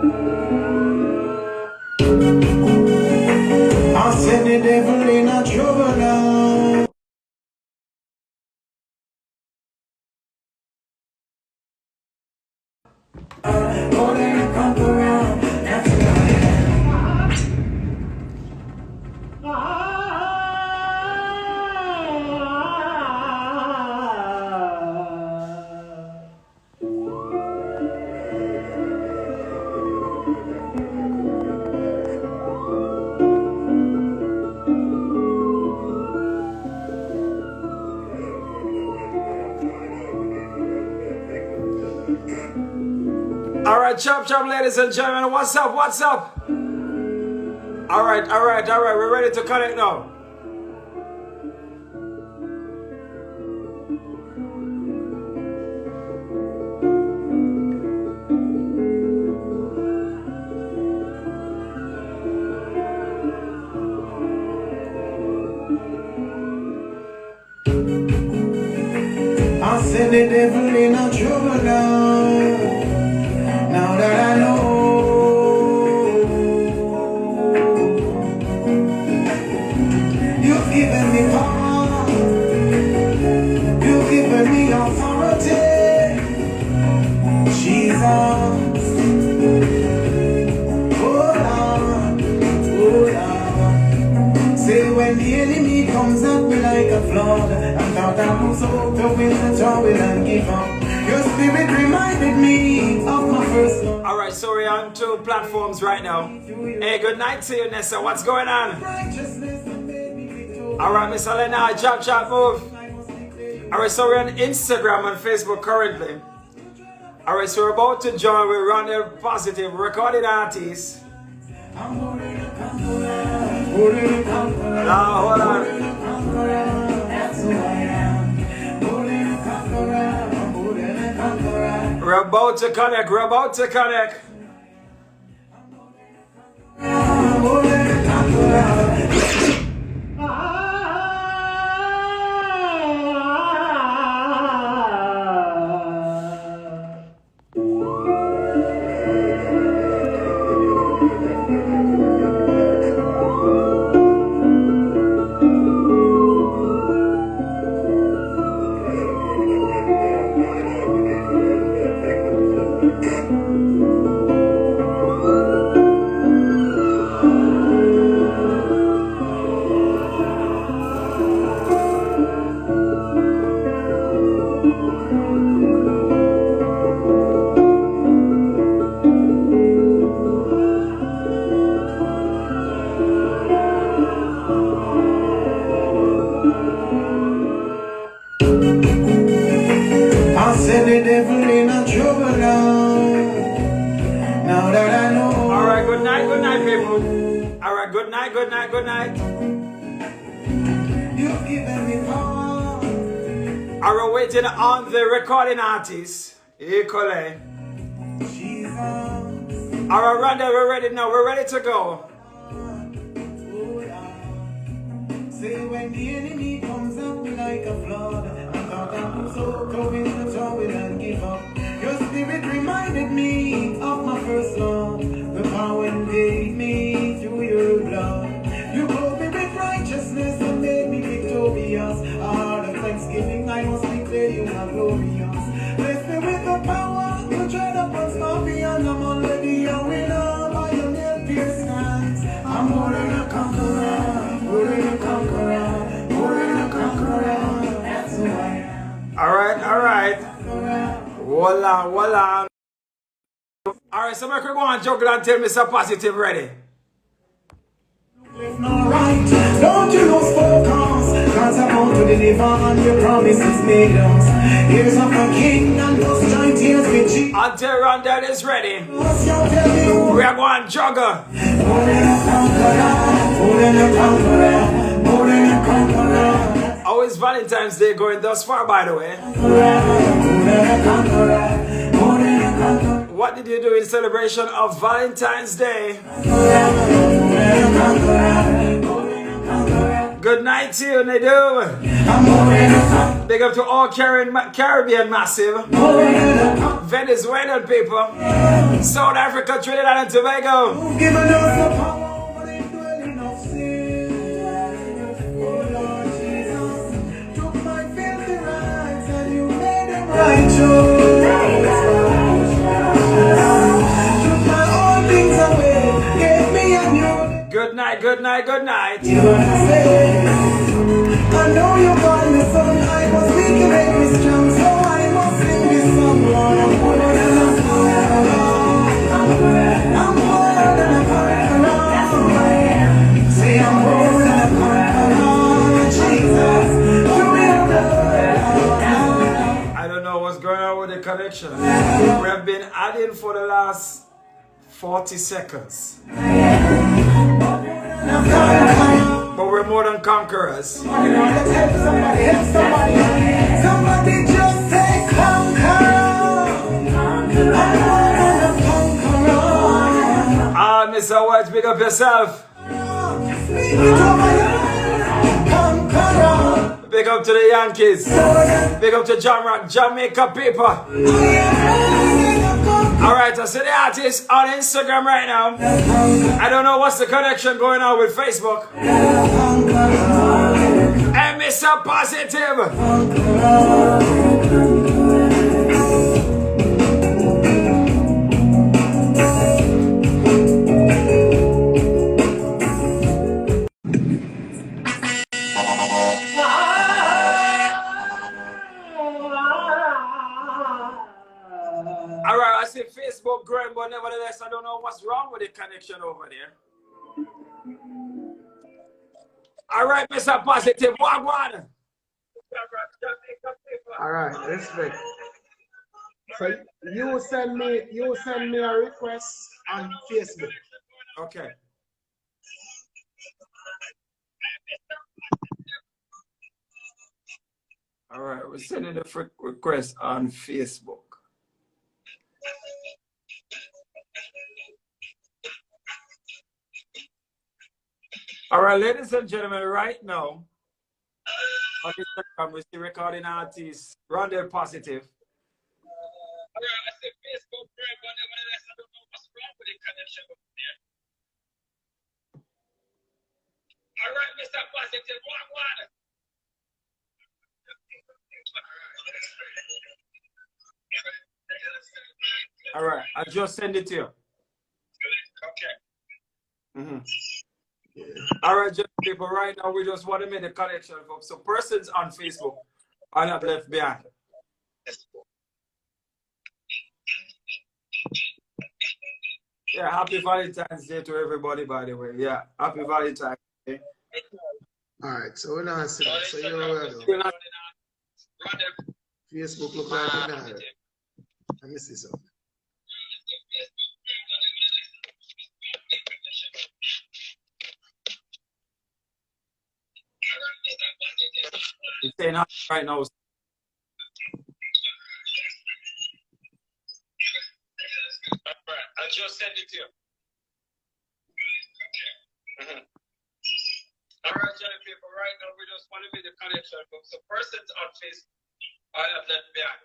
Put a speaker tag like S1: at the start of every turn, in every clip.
S1: I said the devil in a trouble now. More than a conqueror, that's who I am.
S2: All right, chop, ladies and gentlemen. What's up? What's up? All right. We're ready to connect now.
S1: I said the devil in a trouble now. Now that I know, you've given me power, you've given me authority, Jesus. Hold on. Say when the enemy comes at me like a flood, I thought I was hope to win the trouble and give up. Your spirit reminded me of my first love.
S2: All right, so we're on 2 platforms right now. Hey, good night to you, Nessa. What's going on? All right, Miss Elena, chop, move. All right, so we're on Instagram and Facebook currently. All right, so we're about to join with Rondell Positive, recording artist. Now, hold on. We're about to connect.
S1: I said the devil in a trouble now. Now that I know.
S2: All right, good night, people. All right, good night.
S1: You've given me power.
S2: All right, waiting on the recording artist. Equally.
S1: Jesus.
S2: All right, Rondell, we're ready now. We're ready to go.
S1: Say when the enemy comes up like a flood, I thought I was so going to throw it and give up. Your spirit reminded me of my first love, the power you gave me through your blood. You clothed me with righteousness and made me victorious. Out of thanksgiving I must declare you are glorious. Bless me with the power to tread upon scorpions. I'm already a winner by your nail-pierced hands. I'm more than a conqueror, more than a conqueror, more than a conqueror. That's who I am.
S2: All right. Voila. All right, so I'm going to go and juggle until Mr. Positive ready.
S1: Left nor right, don't you lose focus, God's about to deliver on your promises made us. Here's of a king and those giant tears with Jesus.
S2: Until Rondell is ready, we are going to juggle.
S1: More than a conqueror, more than a conqueror, more than a conqueror.
S2: How is Valentine's Day going thus far, by the way? What did you do in celebration of Valentine's Day? Good night to you, Nadu. Big up to all Caribbean Massive. Venezuelan people. South Africa, Trinidad and Tobago. Good night, good night, good night.
S1: I know you call me son, I must make you make me strong, so I must sing this song, Lord. I'm more than a conqueror. I'm more than a conqueror. Say I'm more than a conqueror. Jesus, you will know.
S2: I don't know what's going on with the connection. We have been adding for the last 40 seconds. But we're more than conquerors.
S1: Somebody just say conqueror.
S2: Ah, Mr. White, pick up yourself. Big up to the Yankees. Big up to Jamaica people. Alright, I see the artist on Instagram right now. I don't know what's the connection going on with Facebook. And Mr. Positive. Alright, I see Facebook growing, but nevertheless, I don't know what's wrong with the connection over there. Alright, Mr. Positive, one.
S3: Alright, respect. So you send me a request on Facebook.
S2: Okay. Alright, we're sending the request on Facebook. Alright, ladies and gentlemen, right now, on Instagram, we see recording artist Rondell Positive. Alright, I said Facebook, but nevertheless, I don't know what's wrong with the connection over there. Alright, Mr. Positive, one. Alright, I just send it to you. Okay. Alright, people, right now we just want to make the connection. So persons on Facebook are not left behind. Yeah, happy Valentine's Day to everybody, by the way. Yeah, happy Valentine's Day.
S3: Alright, so we're not saying that. So you're aware though. Facebook look like we're not. Let me see something.
S2: It's saying right now. I just sent it to you. Alright, Johnny people, right now we just want to make the connection from some persons on Facebook are not left behind.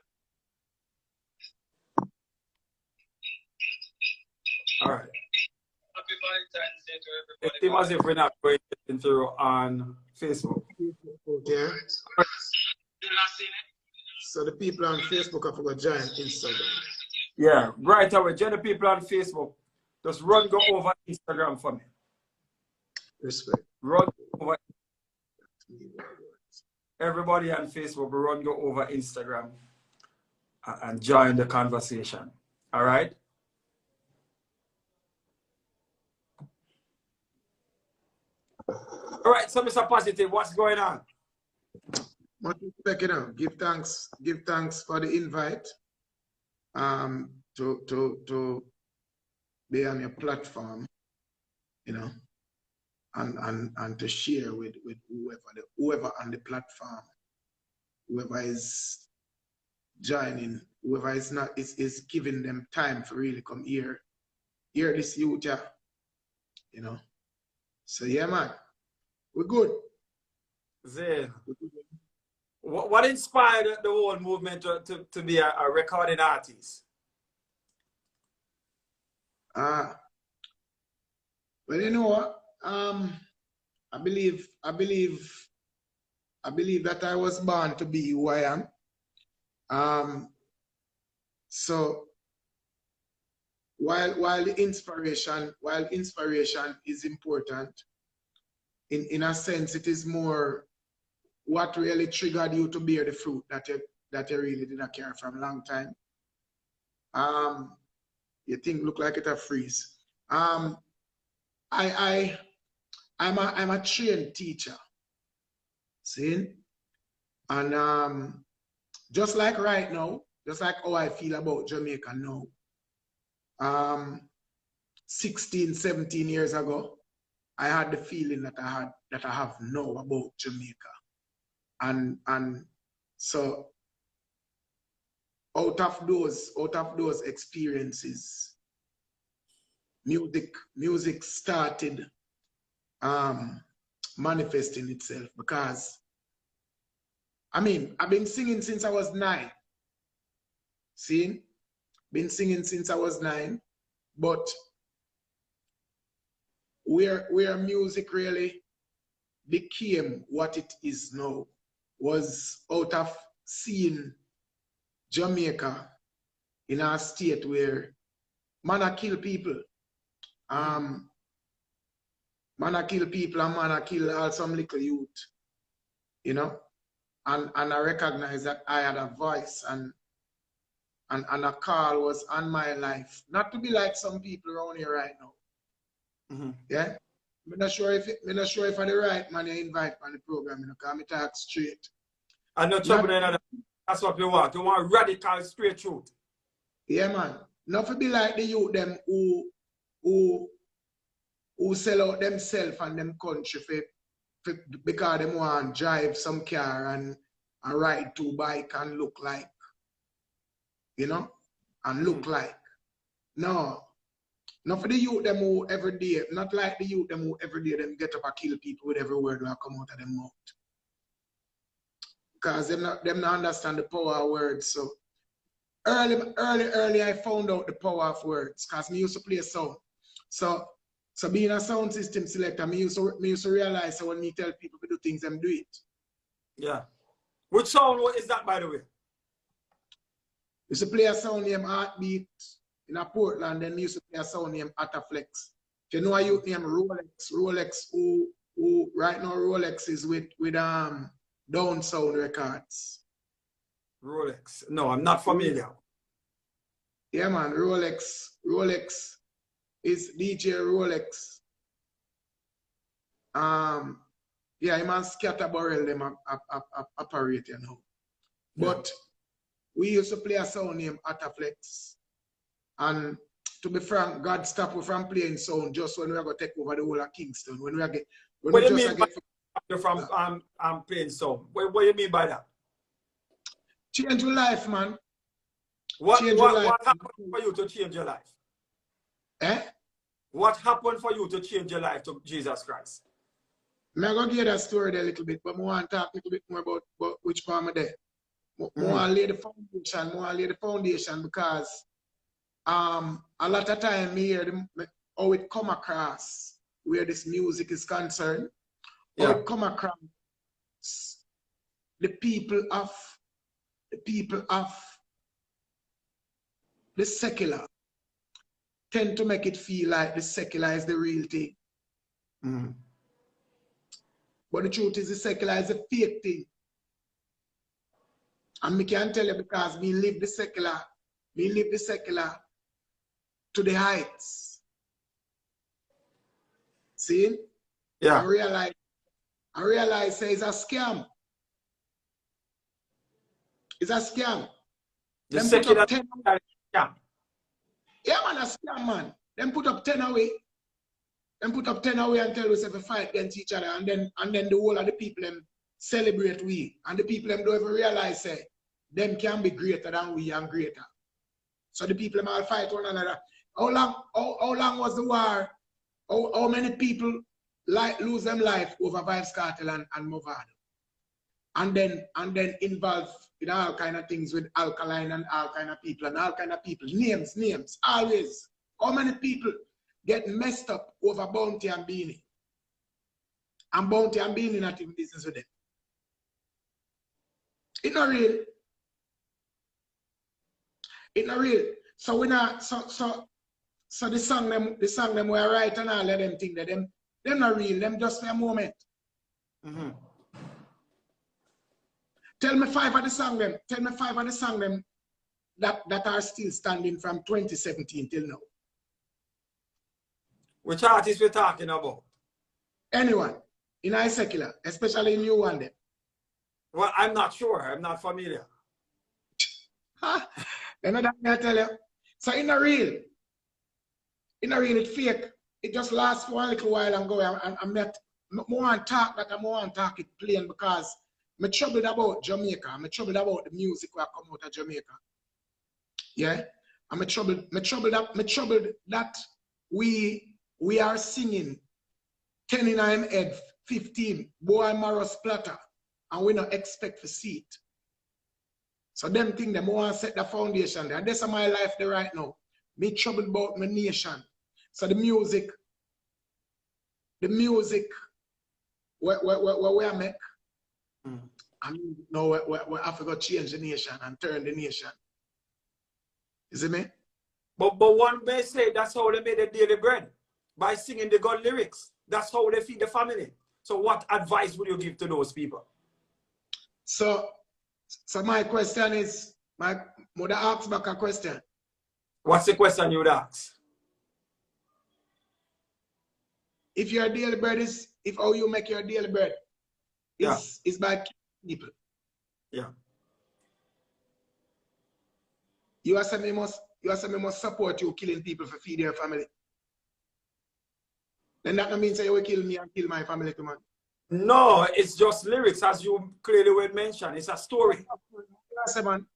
S2: Alright. Happy Valentine's Day to everybody. It seems as if we're not going through on Facebook.
S3: Yeah.
S2: You're not seeing it?
S3: So the people on Facebook have got join Instagram.
S2: Yeah, right away. Join the people on Facebook. Just go over Instagram for me.
S3: Respect.
S2: Run over. Everybody on Facebook, go over Instagram and join the conversation. All right? All right, so Mr. Positive, what's going on?
S3: Much respect, you know. Give thanks for the invite. To be on your platform, you know, and to share with whoever on the platform, whoever is joining, whoever is not is giving them time to really come hear this youth, yeah, you know. So yeah, man, we're good.
S2: Zay. What inspired the whole movement to be a recording artist?
S3: Well, you know what? I believe that I was born to be who I am. So while inspiration is important, in a sense, it is more what really triggered you to bear the fruit that you really didn't care from a long time. You think look like it a freeze. I'm a trained teacher. See? And just like right now, just like how I feel about Jamaica now, 16, 17 years ago, I had the feeling that I have now about Jamaica. And so out of those experiences, music started manifesting itself, because I mean, I've been singing since I was 9. See? Been singing since I was 9, but where music really became what it is now was out of seeing Jamaica in a state where man a kill people. Man a kill people and man a kill all some little youth. You know? And I recognize that I had a voice and a call was on my life. Not to be like some people around here right now. Yeah? I'm not sure if I'm the right man you invite on the program, because I talk straight.
S2: And no trouble in that. That's what you want. You want radical straight truth.
S3: Yeah, man. Not to be like the youth them who sell out themselves and them country because they want to drive some car and ride 2 bike and look like, you know, and look like. No. Not for the youth them who every day, not like the youth them who every day them get up and kill people with every word that come out of them mouth. Because them not understand the power of words. So early I found out the power of words, because me used to play sound. So being a sound system selector, me used to realize when me tell people to do things, them do it. Yeah.
S2: Which sound is that, by the way?
S3: Used to play a sound named Heartbeat in a Portland, then me used to play a sound named Ataflex. If you know a youth named Rolex, who right now Rolex is with Down Sound Records.
S2: Rolex. No, I'm not familiar.
S3: Yeah, man. Rolex is DJ Rolex. Yeah, I'm a scatter barrel them operate, you know. But we used to play a sound named Ataflex. And to be frank, God stopped us from playing sound just when we are going to take over the whole of Kingston. What do you mean by
S2: from playing sound? What do you mean by that?
S3: Change your life, man.
S2: What happened for you to change your life?
S3: Eh?
S2: What happened for you to change your life to Jesus Christ?
S3: I'm going to give that story there a little bit, but I want to talk a little bit more about which part I'm there. I want to lay the foundation, because a lot of time me hear how it come across where this music is concerned. How it come across the people of the secular tend to make it feel like the secular is the real thing. But the truth is the secular is a fake thing. And me can tell you, because me live the secular to the heights. See?
S2: Yeah.
S3: I realize it's a scam. It's a scam.
S2: The secular scam.
S3: Yeah, man, a scam, man. Them put up 10 away. Them put up 10 away and tell us if we fight against each other, and then the whole of the people them celebrate we. And the people them don't even realize them can be greater than we and greater. So the people them all fight one another. How long was the war? How many people lose them life over Vibes Cartel and Movado? and then involve in all kind of things with alkaline and all kind of people, names, always. How many people get messed up over Bounty and Beanie? And Bounty and Beanie not in business with them. It's not real. It's not real. So we not so the song them we write and all of them things that them not real, them just for a moment.
S2: Mm-hmm.
S3: Tell me 5 of the song them. Tell me 5 of the song them that are still standing from 2017 till now.
S2: Which artists we're talking about?
S3: Anyone in our secular, especially in you one them.
S2: Well, I'm not sure. I'm not familiar.
S3: Huh? You know that I tell you. So in a real, it's fake. It just lasts for a little while and go. I'm not more on talk that I'm more on talk it plain because I'm troubled about Jamaica. I'm troubled about the music that come out of Jamaica. Yeah, I'm troubled that we are singing 10 in our head, 15 boy Maro splatter, and we not expect to see it. So them think them want to set the foundation there. That's my life there right now. Me troubled about my nation. So the music where we make, I mean, no, we have to go change the nation and turn the nation. You see me?
S2: But one may say that's how they made their daily bread, by singing the God lyrics. That's how they feed the family. So what advice would you give to those people?
S3: So my question is, my mother asked back a question.
S2: What's the question you would ask?
S3: If your daily bread is, if how you make your daily bread is by people.
S2: Yeah.
S3: You are saying me must support you killing people for feed your family. Then that means you will kill me and kill my family too, man.
S2: No, it's just lyrics, as you clearly would mention. It's a story.
S3: Man.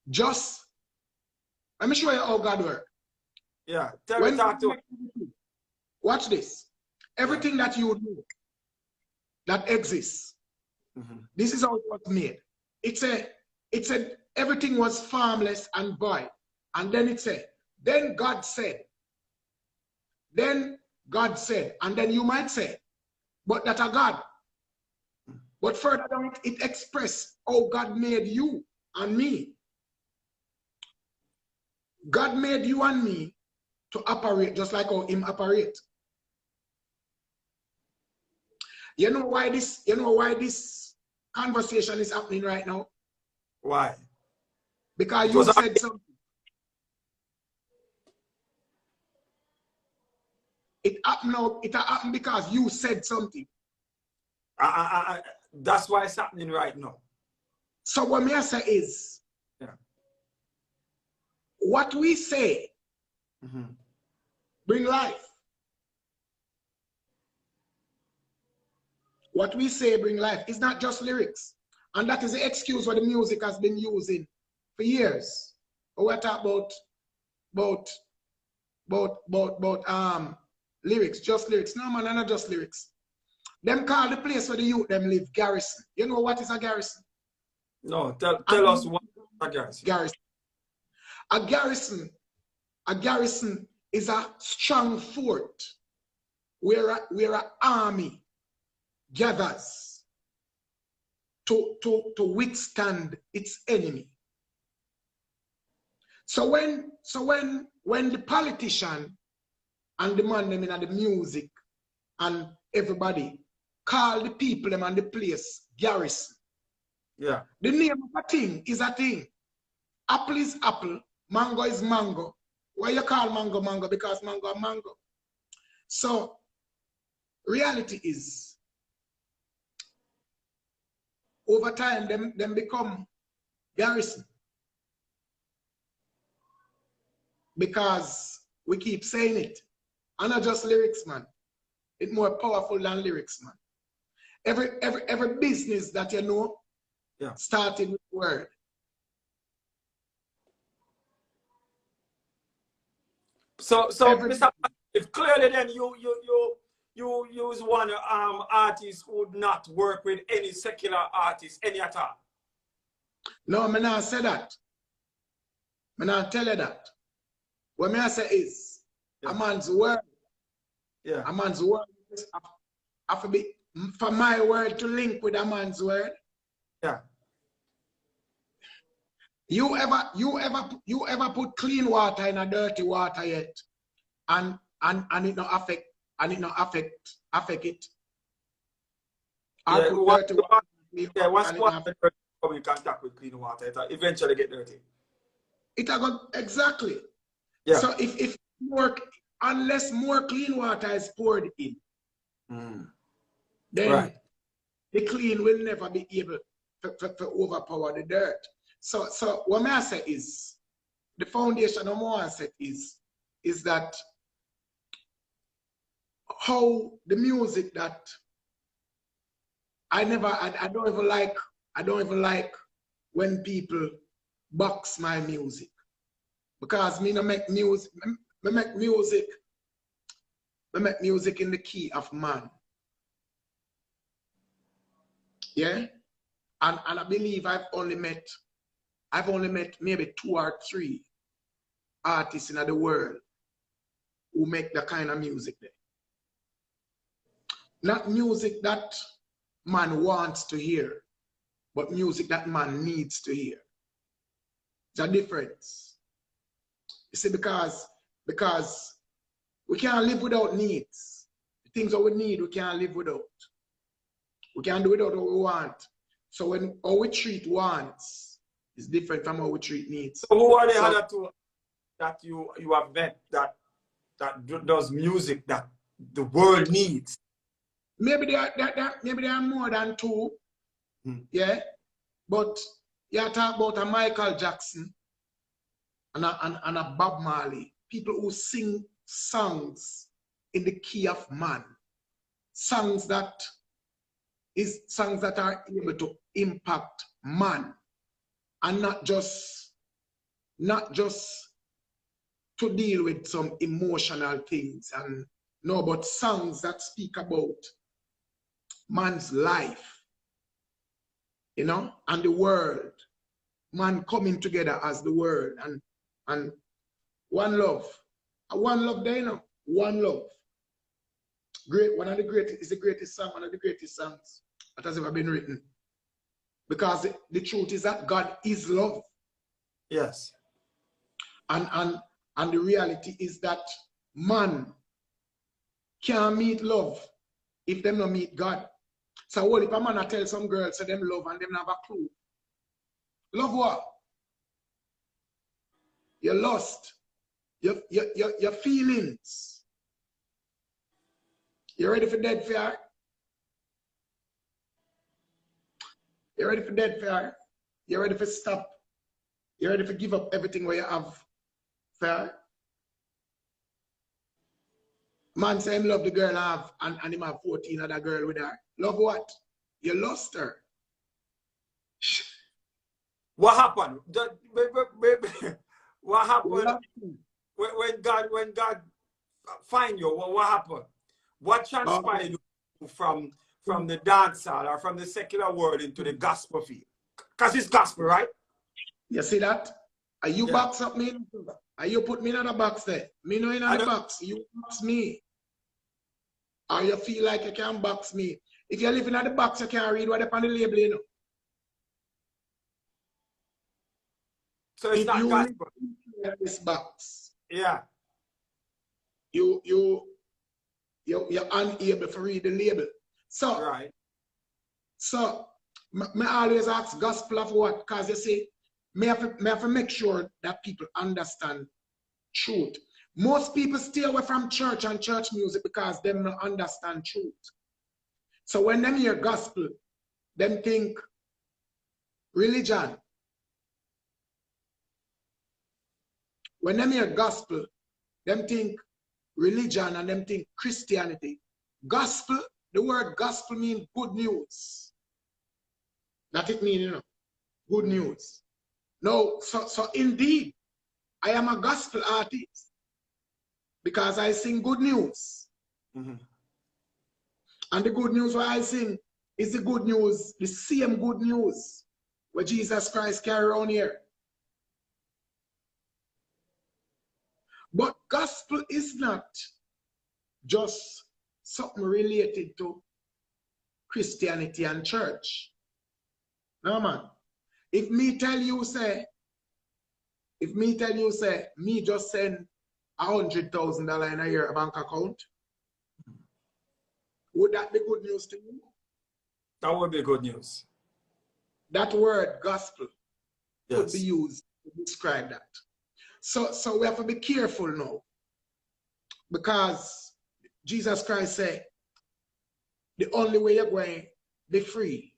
S3: Just, let me show you how God works.
S2: Yeah, tell me, talk to me.
S3: Watch this. Everything that you do that exists, this is how it was made. It said everything was formless and void. And then it said, then God said, and then you might say, but that a God. But further down, it expressed how God made you and me. God made you and me to operate just like how him operate. You know why this conversation is happening right now?
S2: Why?
S3: Because you said something. It happened because you said something.
S2: That's why it's happening right now.
S3: So what I say is, what we say bring life. What we say bring life. It's not just lyrics. And that is the excuse what the music has been using for years. But we're talking about lyrics, just lyrics. No man, not just lyrics. Them call the place where the youth them live garrison. You know what is a garrison?
S2: No, tell us what is a garrison.
S3: A garrison is a strong fort where an army gathers to withstand its enemy. So when the politician and the man them in the music and everybody call the people them and the place garrison.
S2: Yeah.
S3: The name of a thing is a thing. Apple is apple, mango is mango. Why you call mango mango? Because mango are mango. So reality is, over time them become garrison. Because we keep saying it. And not just lyrics, man. It's more powerful than lyrics, man. Every business that you know started with word.
S2: So Mr. If clearly then you use one artist who would not work with any secular artist, any at all.
S3: No, I not say that. I not tell you that. What I say is, a man's word.
S2: Yeah.
S3: A man's word have to be for my word to link with a man's word.
S2: Yeah.
S3: You ever put clean water in a dirty water yet? And it not affect it.
S2: Yeah,
S3: Put dirty water,
S2: once water come in contact with clean water, it eventually get dirty.
S3: It got exactly.
S2: Yeah.
S3: So if unless more clean water is poured in, then the clean will never be able to overpower the dirt. So what I say is, the foundation of what I said is that how the music that I don't even like when people box my music, because me no make music. I make music in the key of man. Yeah, and I believe I've only met maybe 2 or 3 artists in the world who make that kind of music there. Not music that man wants to hear, but music that man needs to hear. There's a difference. You see, because we can't live without needs. The things that we need, we can't live without. We can't do without what we want. So when how we treat wants is different from how we treat needs.
S2: So who are the other two that you have met that does music that the world needs?
S3: Maybe there are more than 2. Yeah. But you talk about a Michael Jackson and a Bob Marley. People who sing songs in the key of man. Songs that are able to impact man, and not just to deal with some emotional things, and no, but songs that speak about man's life, you know, and the world, man coming together as the world, and one love there, you know, one love. Great, one of the greatest songs that has ever been written. Because the truth is that God is love.
S2: Yes.
S3: And the reality is that man can't meet love if them not meet God. So what if a man tell some girls say them love and them not have a clue? Love what? You're lost. Your feelings. You ready for dead fair? You ready for dead fair? You ready for stop? You ready for give up everything where you have? Fair? Man say him love the girl have and him have 14 other girl with her. Love what? You lost her.
S2: What happened? What happened when God find you? What happened? What transpired from the dance hall or from the secular world into the gospel field? Because it's gospel, right?
S3: You see that? Are you box up me? Are you put me in a box there? Me no in the box. You box me. Or you feel like you can't box me. If you're living in the box, you can't read what on the label, you know.
S2: So it's
S3: if
S2: not
S3: you
S2: gospel.
S3: In this box,
S2: yeah.
S3: You're unable to read the label. So,
S2: right.
S3: So, I always ask gospel of what? Because you see, me have to make sure that people understand truth. Most people stay away from church and church music because they don't understand truth. So when them hear gospel, them think religion. When them hear gospel, them think religion and them think Christianity. Gospel, the word gospel means good news. That it means, you know, good news. No, so indeed, I am a gospel artist because I sing good news.
S2: Mm-hmm.
S3: And the good news what I sing is the good news, the same good news where Jesus Christ carry around here. But gospel is not just something related to Christianity and church. No, man. If me tell you, say, me just send $100,000 in a year bank account, would that be good news to you?
S2: That would be good news.
S3: That word gospel could
S2: Yes.
S3: be used to describe that. So we have to be careful now, because Jesus Christ said the only way you're going to be free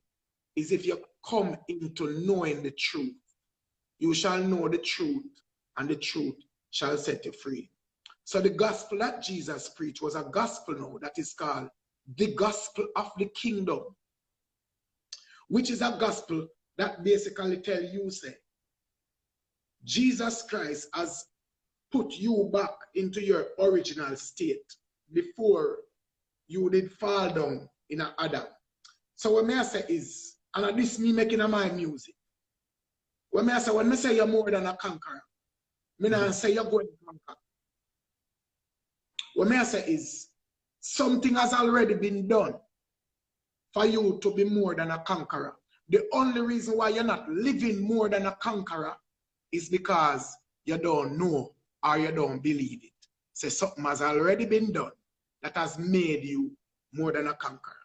S3: is if you come into knowing the truth. You shall know the truth, and the truth shall set you free. So the gospel that Jesus preached was a gospel now that is called the gospel of the kingdom, which is a gospel that basically tell you, say, Jesus Christ has put you back into your original state before you did fall down in Adam. So what I say is, and this me making a my music, when I say you're more than a conqueror, I don't say you're going to conquer. What I say is, something has already been done for you to be more than a conqueror. The only reason why you're not living more than a conqueror is because you don't know or you don't believe it. So something has already been done that has made you more than a conqueror.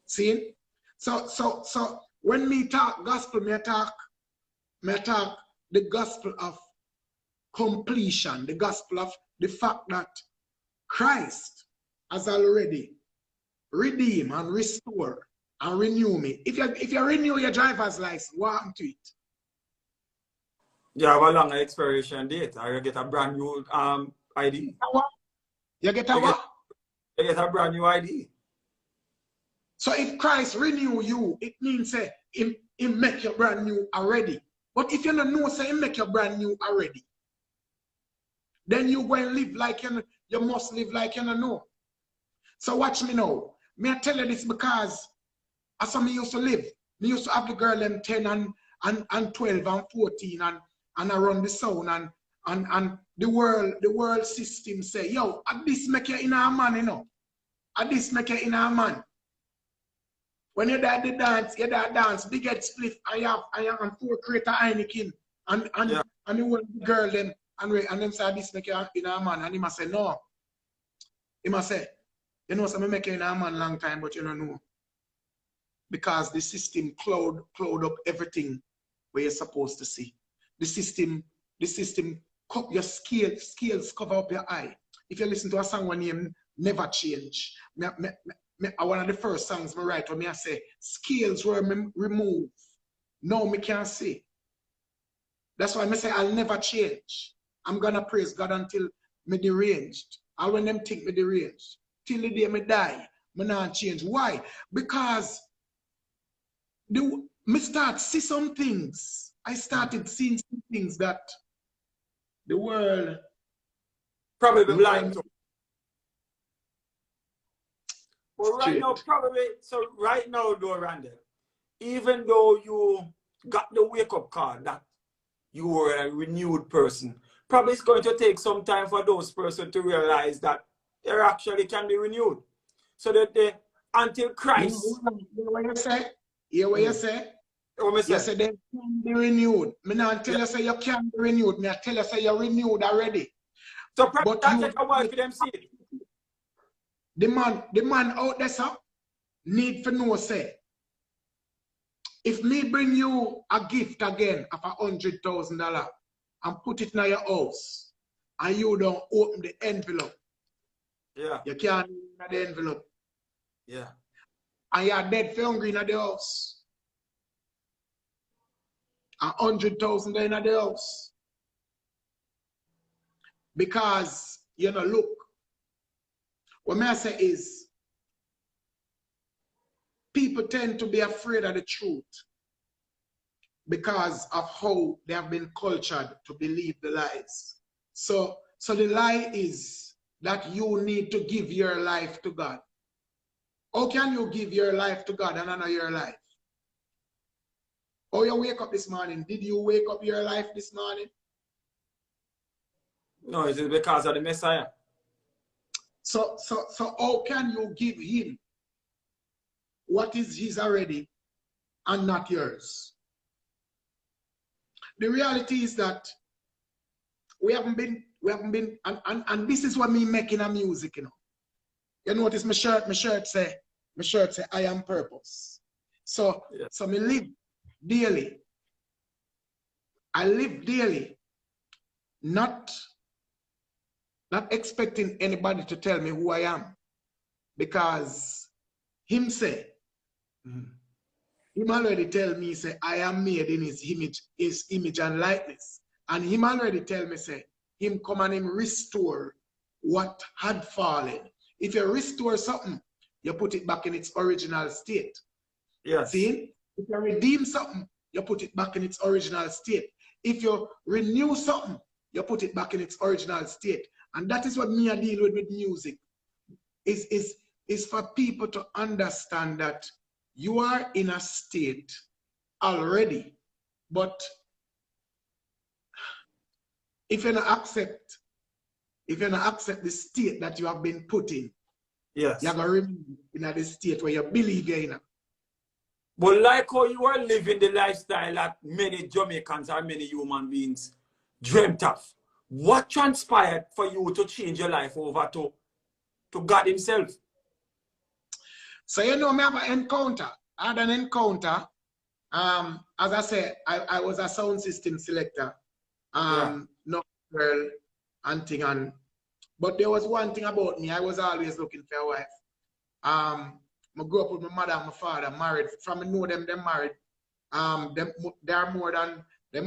S3: See? So when me talk gospel, me talk the gospel of completion, the gospel of the fact that Christ has already redeemed and restored and renew me. If you renew your driver's license, what happened to it?
S2: You have a longer expiration date, or you get a brand new ID.
S3: You get a what?
S2: You get a brand new ID.
S3: So if Christ renew you, it means say he make you brand new already. But if you don't know, say he make you brand new already, then you go and live like you must live like you don't know. So watch me now. Me I tell you this because as I used to live, me used to have the girl them 10 and 12 and 14 and around the sound and the world system say, yo, at this make you in a man, you know. At this make you in a man. When you did the dance, you dance, big head split, I am 4 creator Heineken and the one girl them and them say this make you in a man, and he must say no. He must say, you know, so me make you in a man long time, but you don't know. Because the system cloud up everything where you're supposed to see. The system your scales cover up your eye. If you listen to a song when name Never Change, one of the first songs I write when I say scales were removed. Now me can't see. That's why I say I'll never change. I'm gonna praise God until me deranged. All when them think me deranged. Till the day me die, me not change. Why? Because me start see some things. I started seeing some things that the world
S2: probably blind to. Well, right
S3: straight.
S2: now, right now, though, Rondell, even though you got the wake-up call that you were a renewed person, probably it's going to take some time for those persons to realize that they actually can be renewed. So that until Christ...
S3: You know what you say? Hear what you say?
S2: What
S3: you say they can be renewed. Me not tell you say you can be renewed. Me I tell you say you're renewed already.
S2: So probably that take a while for them see it.
S3: The man out there, sir, need for know say, if me bring you a gift again of $100,000 and put it in your house, and you don't open the envelope,
S2: yeah,
S3: you can't open the envelope.
S2: Yeah.
S3: And you're dead for hungry in the house. $100,000 in the house. Because, you know, look, what I say is, people tend to be afraid of the truth because of how they have been cultured to believe the lies. So the lie is that you need to give your life to God. How can you give your life to God and honor your life? Oh, you wake up this morning. Did you wake up your life this morning?
S2: No, it is because of the Messiah.
S3: So how can you give him what is his already and not yours? The reality is that we haven't been, and this is what me making a music, you know. You notice my shirt say, I am purpose. So,
S2: Yeah.
S3: so me live daily. I live daily, not expecting anybody to tell me who I am, because him say, him already tell me, say, I am made in his image and likeness. And him already tell me, say, him come and him restore what had fallen. If you restore something, you put it back in its original state.
S2: Yes.
S3: See? If you redeem something, you put it back in its original state. If you renew something, you put it back in its original state. And that is what me I deal with music. Is for people to understand that you are in a state already, but if you don't accept the state that you have been put in,
S2: yes,
S3: you're going to remain in a state where you believe you're in.
S2: But like how you are living the lifestyle that many Jamaicans or many human beings dreamt of, what transpired for you to change your life over to God himself?
S3: So you know, me have an encounter. I had an encounter. As I said, I was a sound system selector. No girl and thing, but there was one thing about me. I was always looking for a wife. I grew up with my mother and my father, married. From I know them, they're married. They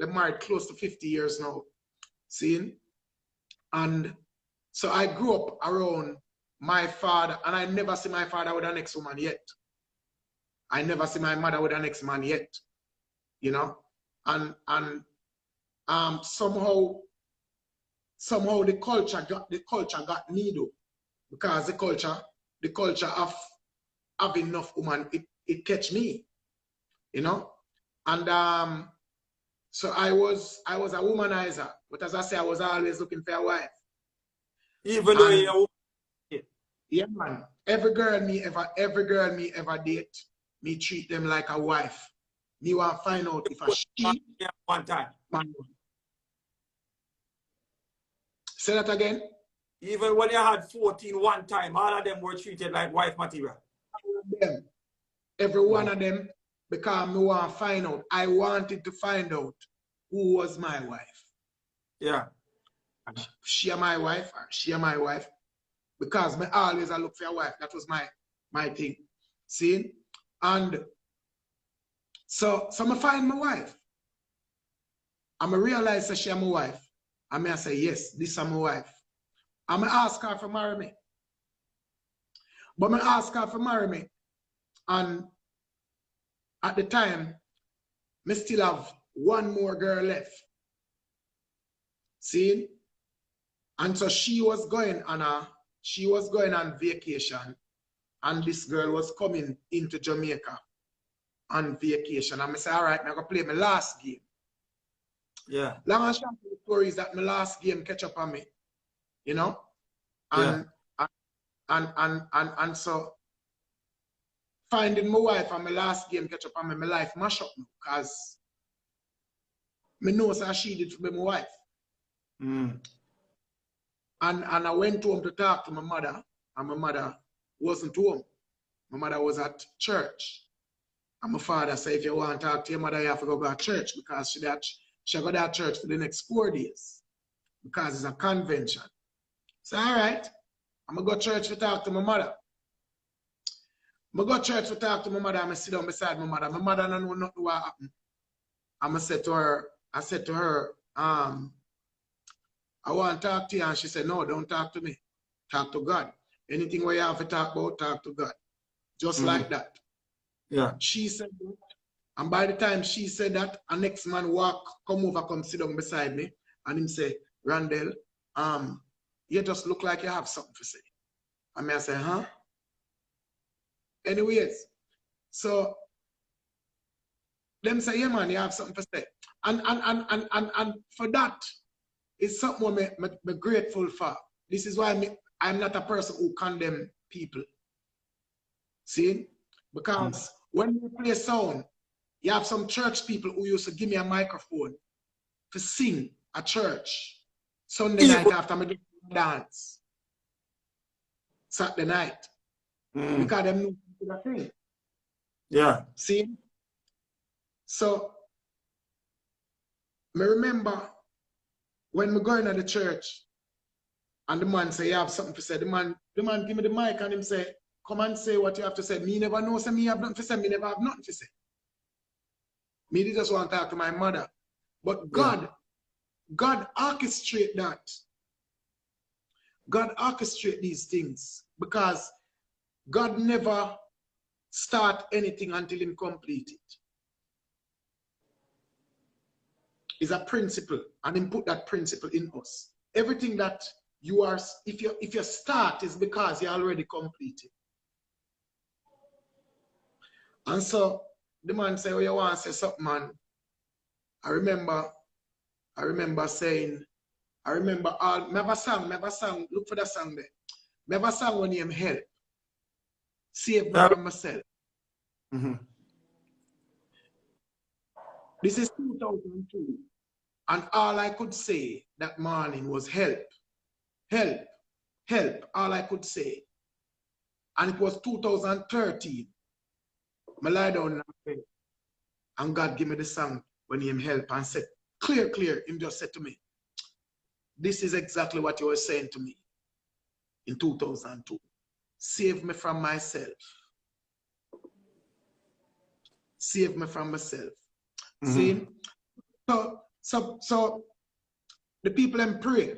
S3: married close to 50 years now. See? And so I grew up around my father, and I never see my father with an ex-woman yet. I never see my mother with an ex-man yet. You know? And somehow the culture got me though. Because the culture of having enough woman, it catch me. You know? And so I was a womanizer, but as I say, I was always looking for a wife.
S2: Even though you're
S3: yeah, man. Every girl me ever date, me treat them like a wife. Me want to find out if a she
S2: one time.
S3: Man. Say that again.
S2: Even when you had 14 one time, all of them were treated like wife material.
S3: Every one of them, because me want to find out. I wanted to find out who was my wife.
S2: Yeah.
S3: She my wife, or she my wife. Because me always I look for a wife. That was my thing. See? And so I find my wife. And I realize that she my wife. And I say, yes, this is my wife. And I ask her to marry me. But I ask her to marry me. And at the time, I still have one more girl left. See? And so she was going on vacation, and this girl was coming into Jamaica on vacation. And I said, all right, I'm going to play my last game.
S2: Yeah.
S3: Long and short of the story is that my last game catch up on me, you know? And,
S2: yeah.
S3: and so finding my wife and my last game catch up on me, my life mash up now, because I know so she did to be my wife.
S2: Mm.
S3: And I went home to talk to my mother, and my mother wasn't home. My mother was at church. And my father said, if you want to talk to your mother, you have to go to church, because she got to church for the next 4 days, because it's a convention. So, all right, I'm going to go to church to talk to my mother. I'm going to go to church to talk to my mother, and I sit down beside my mother. My mother don't know nothing what happened. And I said to her, I want to talk to you. And she said, no, don't talk to me. Talk to God. Anything where you have to talk about, talk to God. Just like that.
S2: Yeah.
S3: She said that. And by the time she said that, a next man come over, come sit down beside me. And him say, Rondell, you just look like you have something to say. I mean, I say, huh? Anyways, so them say, yeah, man, you have something to say. And for that, it's something I'm grateful for. This is why I'm not a person who condemn people. See? Because when you play sound, you have some church people who used to give me a microphone to sing at church Sunday night after I do dance. Saturday night. Because them know the thing.
S2: Yeah.
S3: See? So, I remember when we go into the church and the man say, you have something to say. The man give me the mic and him say, come and say what you have to say. Me never know, say me have nothing to say. Me never have nothing to say. Me just want to talk to my mother. But God orchestrate that. God orchestrate these things because God never start anything until him complete it. It's a principle, and him put that principle in us. Everything that you are, if you start, is because you already completed. And so the man say, oh, you want to say something, man? I remember saying, I remember all, never sang, look for that song there. Never sang when him help. Save me from myself. This is 2002. And all I could say that morning was help, help, help, all I could say. And it was 2013. I lie down and God gave me the song when him help and said, clear, him just said to me, this is exactly what you were saying to me in 2002. Save me from myself. Save me from myself. See? So the people them pray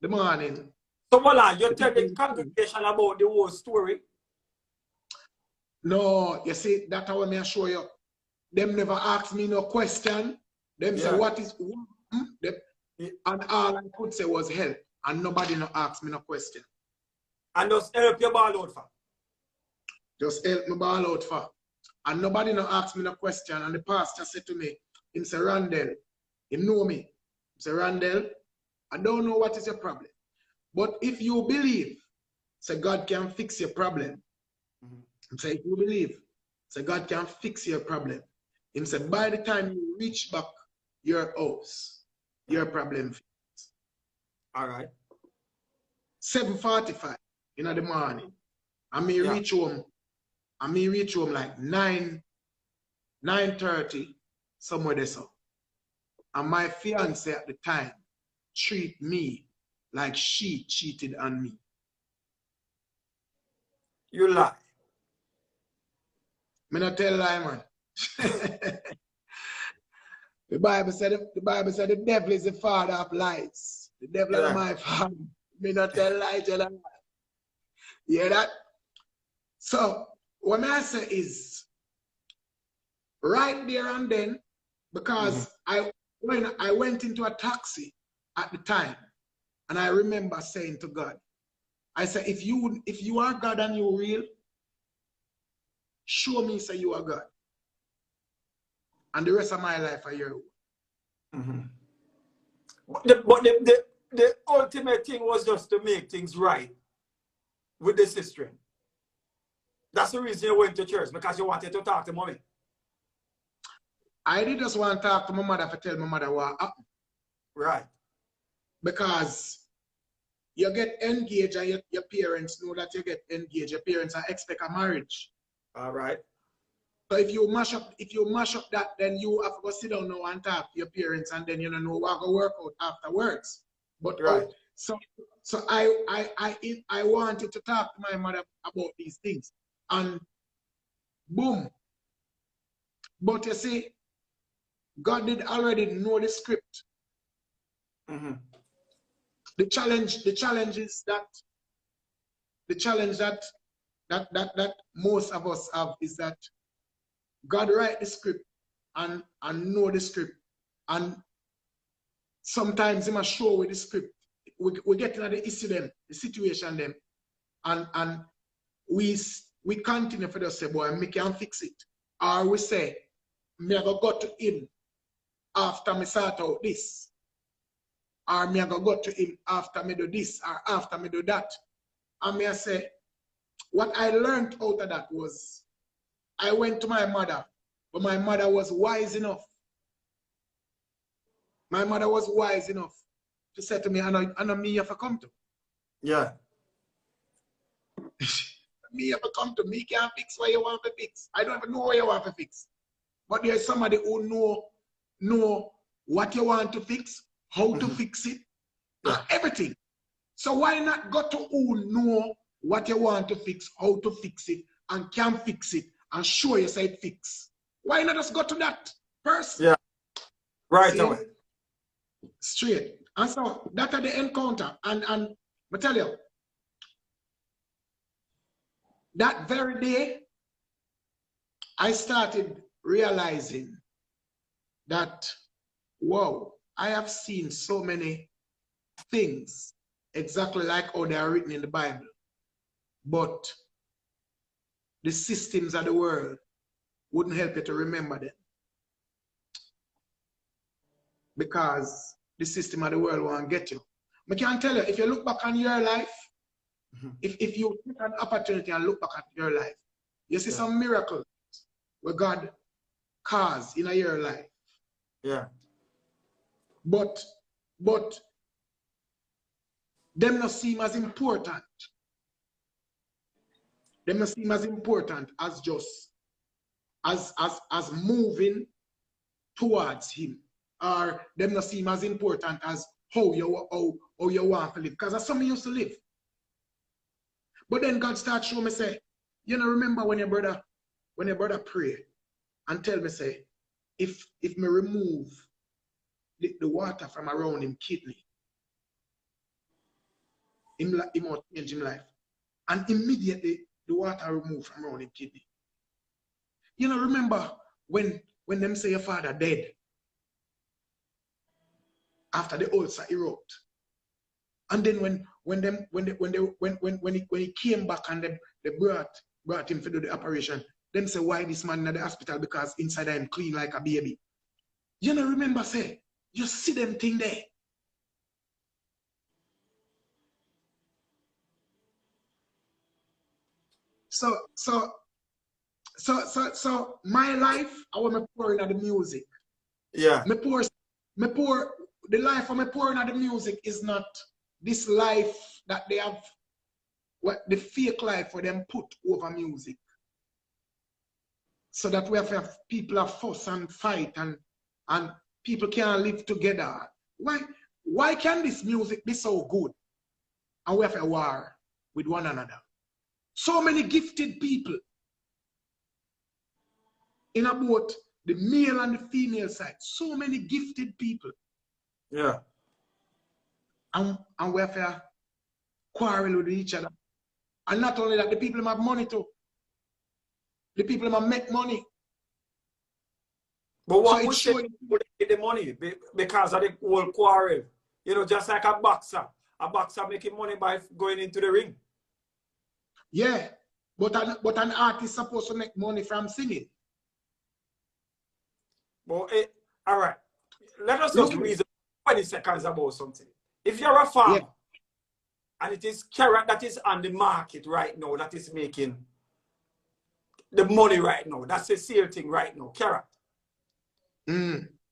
S3: the morning.
S2: So Mola, you tell the congregation about the whole story?
S3: No, you see, that's how I show you. Them never ask me no question. Them say, what is and all I could say was help. And nobody no ask me no question.
S2: And just help your ball out for?
S3: Just help me ball out for. And nobody no ask me no question. And the pastor said to me, him say, Rondell, him know me. He say, Rondell, I don't know what is your problem. But if you believe, say God can fix your problem. He say, if you believe, say God can fix your problem. He say, by the time you reach back your house, your problem fixed.
S2: All right.
S3: 7:45 in the morning. I may reach home. I may reach home like 9:30, somewhere there so. And my fiance at the time treat me like she cheated on me.
S2: You lie.
S3: Me not tell lie, man. The Bible said the devil is the father of lies. The devil is my father. Me not tell lie, tell lie. You hear that? So what I say is right there and then, because when I went into a taxi at the time, and I remember saying to God, I said, if you are God and you're real, show me say you are God. And the rest of my life are your own.
S2: But the ultimate thing was just to make things right with the sister. That's the reason you went to church, because you wanted to talk to mommy.
S3: I did just want to talk to my mother to tell my mother what happened.
S2: Right.
S3: Because you get engaged and your parents know that you get engaged. Your parents are expect a marriage.
S2: All right.
S3: So if you mash up that, then you have to go sit down now and talk to your parents, and then you don't know what to work out afterwards. But
S2: right.
S3: So I wanted to talk to my mother about these things. And boom. But you see, God did already know the script. The challenge is that that most of us have is that God write the script and know the script, and sometimes he must show with the script we get into the issue them, the situation them, and we continue for just say, boy, me can fix it. Or we say, me I go to him after me sort out this. Or me I go to him after me do this, or after me do that. And me I say, what I learned out of that was, I went to my mother, but my mother was wise enough. My mother was wise enough to say to me, I know me you have to come to.
S2: Yeah.
S3: Me have to come to. Me can't fix what you want to fix. I don't even know what you want to fix. But there's somebody who know what you want to fix, how to fix it, and everything. So why not go to who know what you want to fix, how to fix it, and can fix it, and show you say it fix? Why not just go to that person?
S2: Yeah. Right
S3: See?
S2: away.
S3: Straight. And so that are the encounter. And I tell you, that very day, I started realizing that, wow, I have seen so many things exactly like how they are written in the Bible. But the systems of the world wouldn't help you to remember them. Because the system of the world won't get you. I can tell you, if you look back on your life, if you take an opportunity and look back at your life, you see some miracles where God caused in your life.
S2: Yeah.
S3: But them not seem as important. Them not seem as important as just as moving towards him. Or them not seem as important as how you want to live. Because that's how me used to live. But then God started showing me, say, you know, remember when your brother pray and tell me, say, if me remove the water from around him kidney, him will change him life. And immediately the water removed from around him kidney. You know, remember when them say your father dead after the ulcer erupt. And then when he came back and they brought him to do the operation, them say, why this man in the hospital? Because inside him clean like a baby. You know, remember, say, you see them thing there. So my life, I want to pour into the music.
S2: Yeah.
S3: The life I'm pouring into the music is not this life that they have, what the fake life for them put over music. So that we have people have fuss and fight and people can't live together. Why can this music be so good and we have a war with one another? So many gifted people in both the male and the female side. So many gifted people.
S2: Yeah.
S3: And we have a quarrel with each other. And not only that, the people have money too. The people have make money.
S2: But what would you get the money? Because of the whole quarrel. You know, just like a boxer. A boxer making money by going into the ring.
S3: Yeah. But an artist is supposed to make money from singing.
S2: Well, all right. Let us just reason 20 seconds about something. If you're a farmer, and it is carrot that is on the market right now, that is making the money right now, that's the sale thing right now, carrot.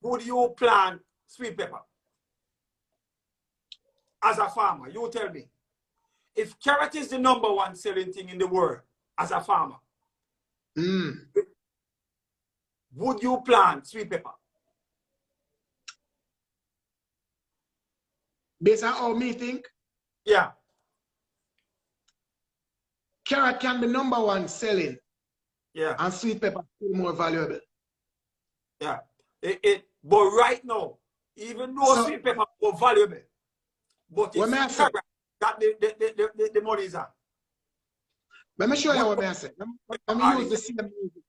S2: Would you plant sweet pepper? As a farmer, you tell me. If carrot is the #1 selling thing in the world, as a farmer, would you plant sweet pepper?
S3: Based on how me think?
S2: Yeah.
S3: Carrot can be #1 selling.
S2: Yeah.
S3: And sweet pepper still more valuable.
S2: Yeah. But right now, even though sweet pepper is more valuable, but it's carrot that the money is at.
S3: Let me show you what I say. Let me use the same music.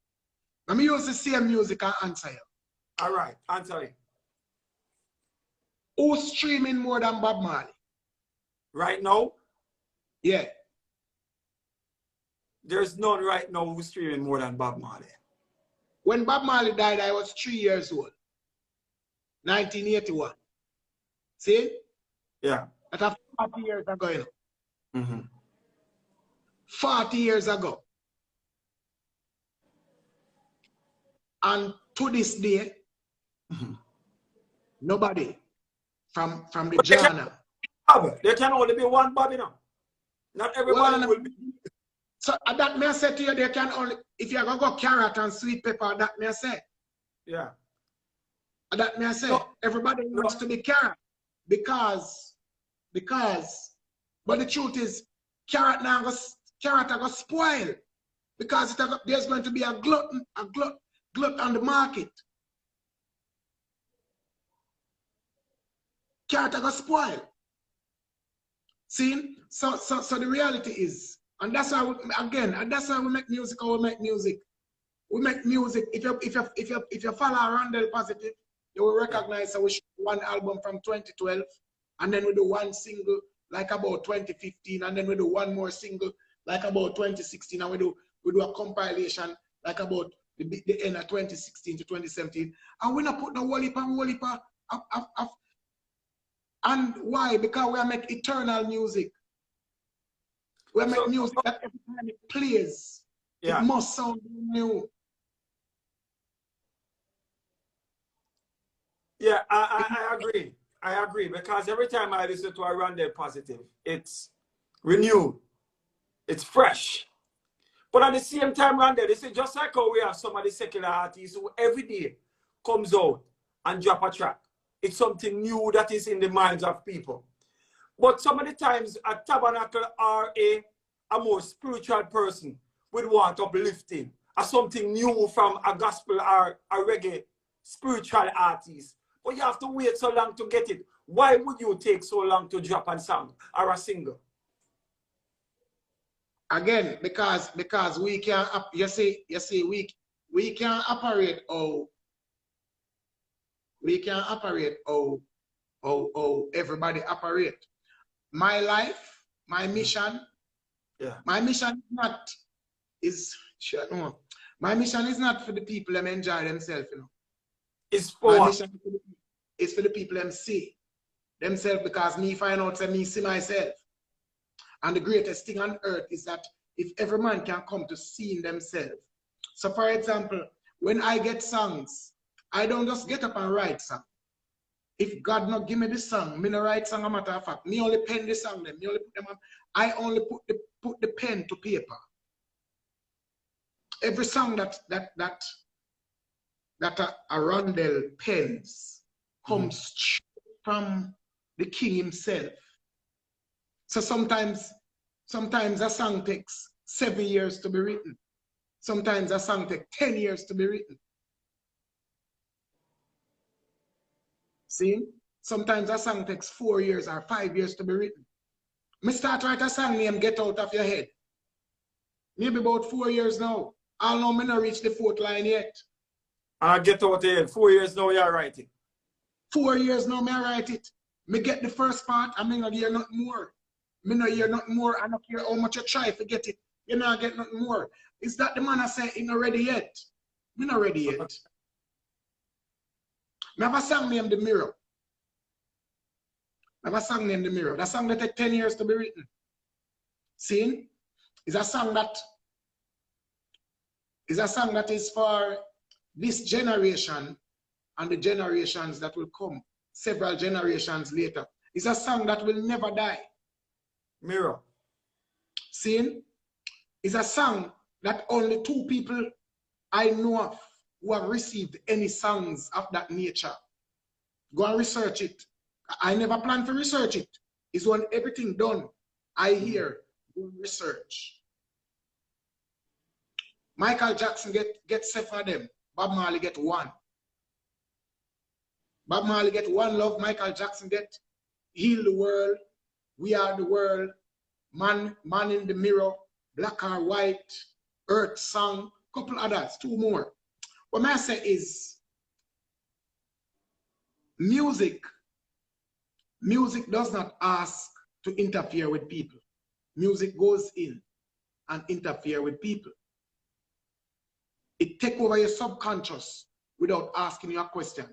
S3: Let me use the same music and answer you.
S2: All right, answer it.
S3: Who's streaming more than Bob Marley?
S2: Right now?
S3: Yeah.
S2: There's none right now who's streaming more than Bob Marley.
S3: When Bob Marley died, I was 3 years old. 1981. See?
S2: Yeah.
S3: That's 40 years ago, you know.
S2: Mm-hmm.
S3: 40 years ago. And to this day, nobody from the genre.
S2: There can only be one Bob, you know. Not everybody will be.
S3: So that may say to you, they can only, if you're going to go carrot and sweet pepper, that may say.
S2: Yeah.
S3: That may say, everybody wants to be carrot because, but the truth is, carrot are going to spoil because there's going to be a glut on the market. Carrot are going to spoil. See? So the reality is, and that's why that's why we make music. How we make music. We make music. If you follow Rondell Positive, you will recognize that we shoot one album from 2012, and then we do one single like about 2015, and then we do one more single like about 2016, and we do a compilation like about the end of 2016 to 2017. And we not put no whole heap of. And why? Because we make eternal music. We make music that every time it plays, it must sound new.
S2: Yeah, I agree. I agree because every time I listen to a Rondell Positive, it's renewed, it's fresh. But at the same time, Rondell, this is just like how we have some of the secular artists who every day comes out and drop a track. It's something new that is in the minds of people. But some of the times a tabernacle or a more spiritual person would want uplifting or something new from a gospel or a reggae spiritual artist. But you have to wait so long to get it. Why would you take so long to drop a song or a single?
S3: Again, because we can, you see, we can operate how everybody operate. My life, my mission, my mission is not for the people that enjoy themselves, you know.
S2: It's for
S3: my mission is for the people that see themselves, because me find out that me see myself. And the greatest thing on earth is that if every man can come to seeing themselves. So for example, when I get songs, I don't just get up and write song. If God not give me the song, me no write song, a matter of fact. Me only pen the song them. Me only put them on. I only put the pen to paper. Every song that a Rondell pens comes straight from the king himself. So sometimes a song takes 7 years to be written. Sometimes a song takes 10 years to be written. See? Sometimes a song takes 4 years or 5 years to be written. Me start write a song named Get Out of Your Head. Maybe about 4 years now. I know me not reach the 4th line yet.
S2: Get Out of Your Head. 4 years now you're writing.
S3: 4 years now me write it. Me get the first part, I mean not hear nothing more. Me not hear nothing more. I don't care how much you try to get it. You not get nothing more. Is that the man I say he not ready yet? Me not ready yet. I have a song named The Mirror. I have a song named The Mirror. That song that take 10 years to be written. See? It's a song that is for this generation and the generations that will come several generations later. It's a song that will never die.
S2: Mirror.
S3: See? It's a song that only 2 people I know of who have received any songs of that nature. Go and research it. I never plan to research it. It's when everything done, I hear, go research. Michael Jackson get 7 of them. Bob Marley get 1. Bob Marley get One Love. Michael Jackson get Heal the World, We Are the World, Man in the Mirror, Black or White, Earth Song, couple others, 2 more. What I say is, music does not ask to interfere with people. Music goes in and interfere with people. It takes over your subconscious without asking you a question.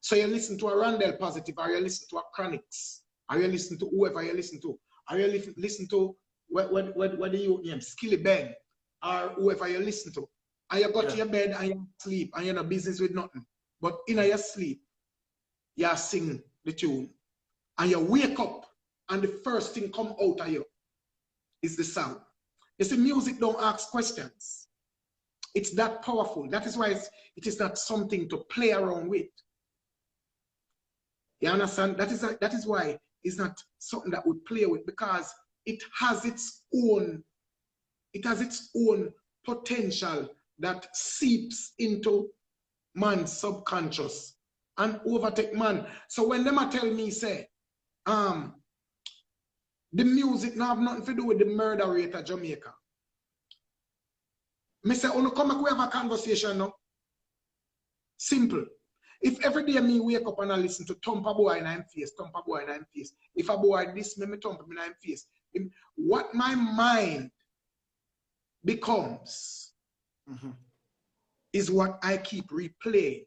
S3: So you listen to a Rondell Positive, or you listen to a Chronics, or you listen to whoever you listen to, or you listen to what do you name, Skilly Bang, or whoever you listen to. And you go to your bed and you sleep and you're no business with nothing. But in your sleep, you sing the tune. And you wake up and the first thing come out of you is the sound. You see, music don't ask questions. It's that powerful. That is why it is not something to play around with. You understand? That is why it's not something that we play with, because it has its own potential that seeps into man's subconscious and overtake man. So when them tell me, say, the music not have nothing to do with the murder rate of Jamaica. Me say, oh, come back, we have a conversation now. Simple. If every day me wake up and I listen to thump a boy in I'm face, thump a boy in I'm face. If a boy this me thump him in I'm face. What my mind becomes is what I keep replaying.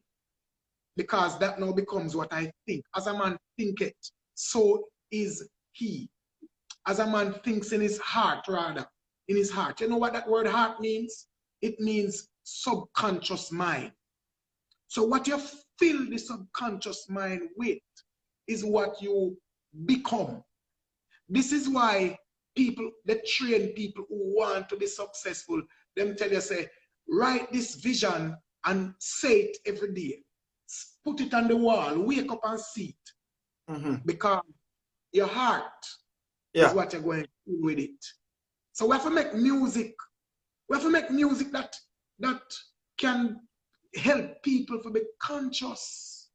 S3: Because that now becomes what I think. As a man thinketh, so is he. As a man thinks in his heart, rather. In his heart. You know what that word heart means? It means subconscious mind. So what you fill the subconscious mind with is what you become. This is why people, they train people who want to be successful, them tell you, say, write this vision and say it every day. Put it on the wall, wake up and see it. Because your heart is what you're going to do with it. So we have to make music. We have to make music that can help people to be conscious.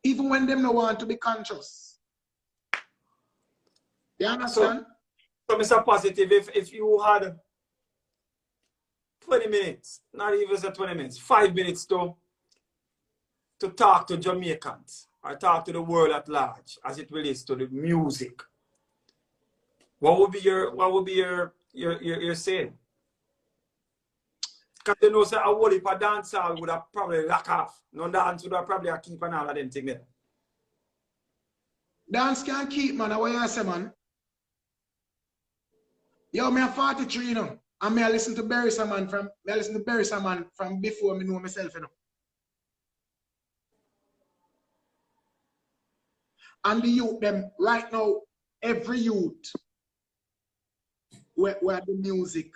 S3: Even when them don't want to be conscious. You understand?
S2: So Mr. Positive, if you had 20 minutes, not even 20 minutes, 5 minutes to talk to Jamaicans or talk to the world at large as it relates to the music, what would be your saying? Because you know, say a whole heap of dancehall would have probably lock off. No dance would have probably keep and all of them things there.
S3: Dance can keep, man. What you say, man? Yo, me 43, you know. And me I listen to Barry Saman from before me know myself, you know. And the youth, them right now, every youth where the music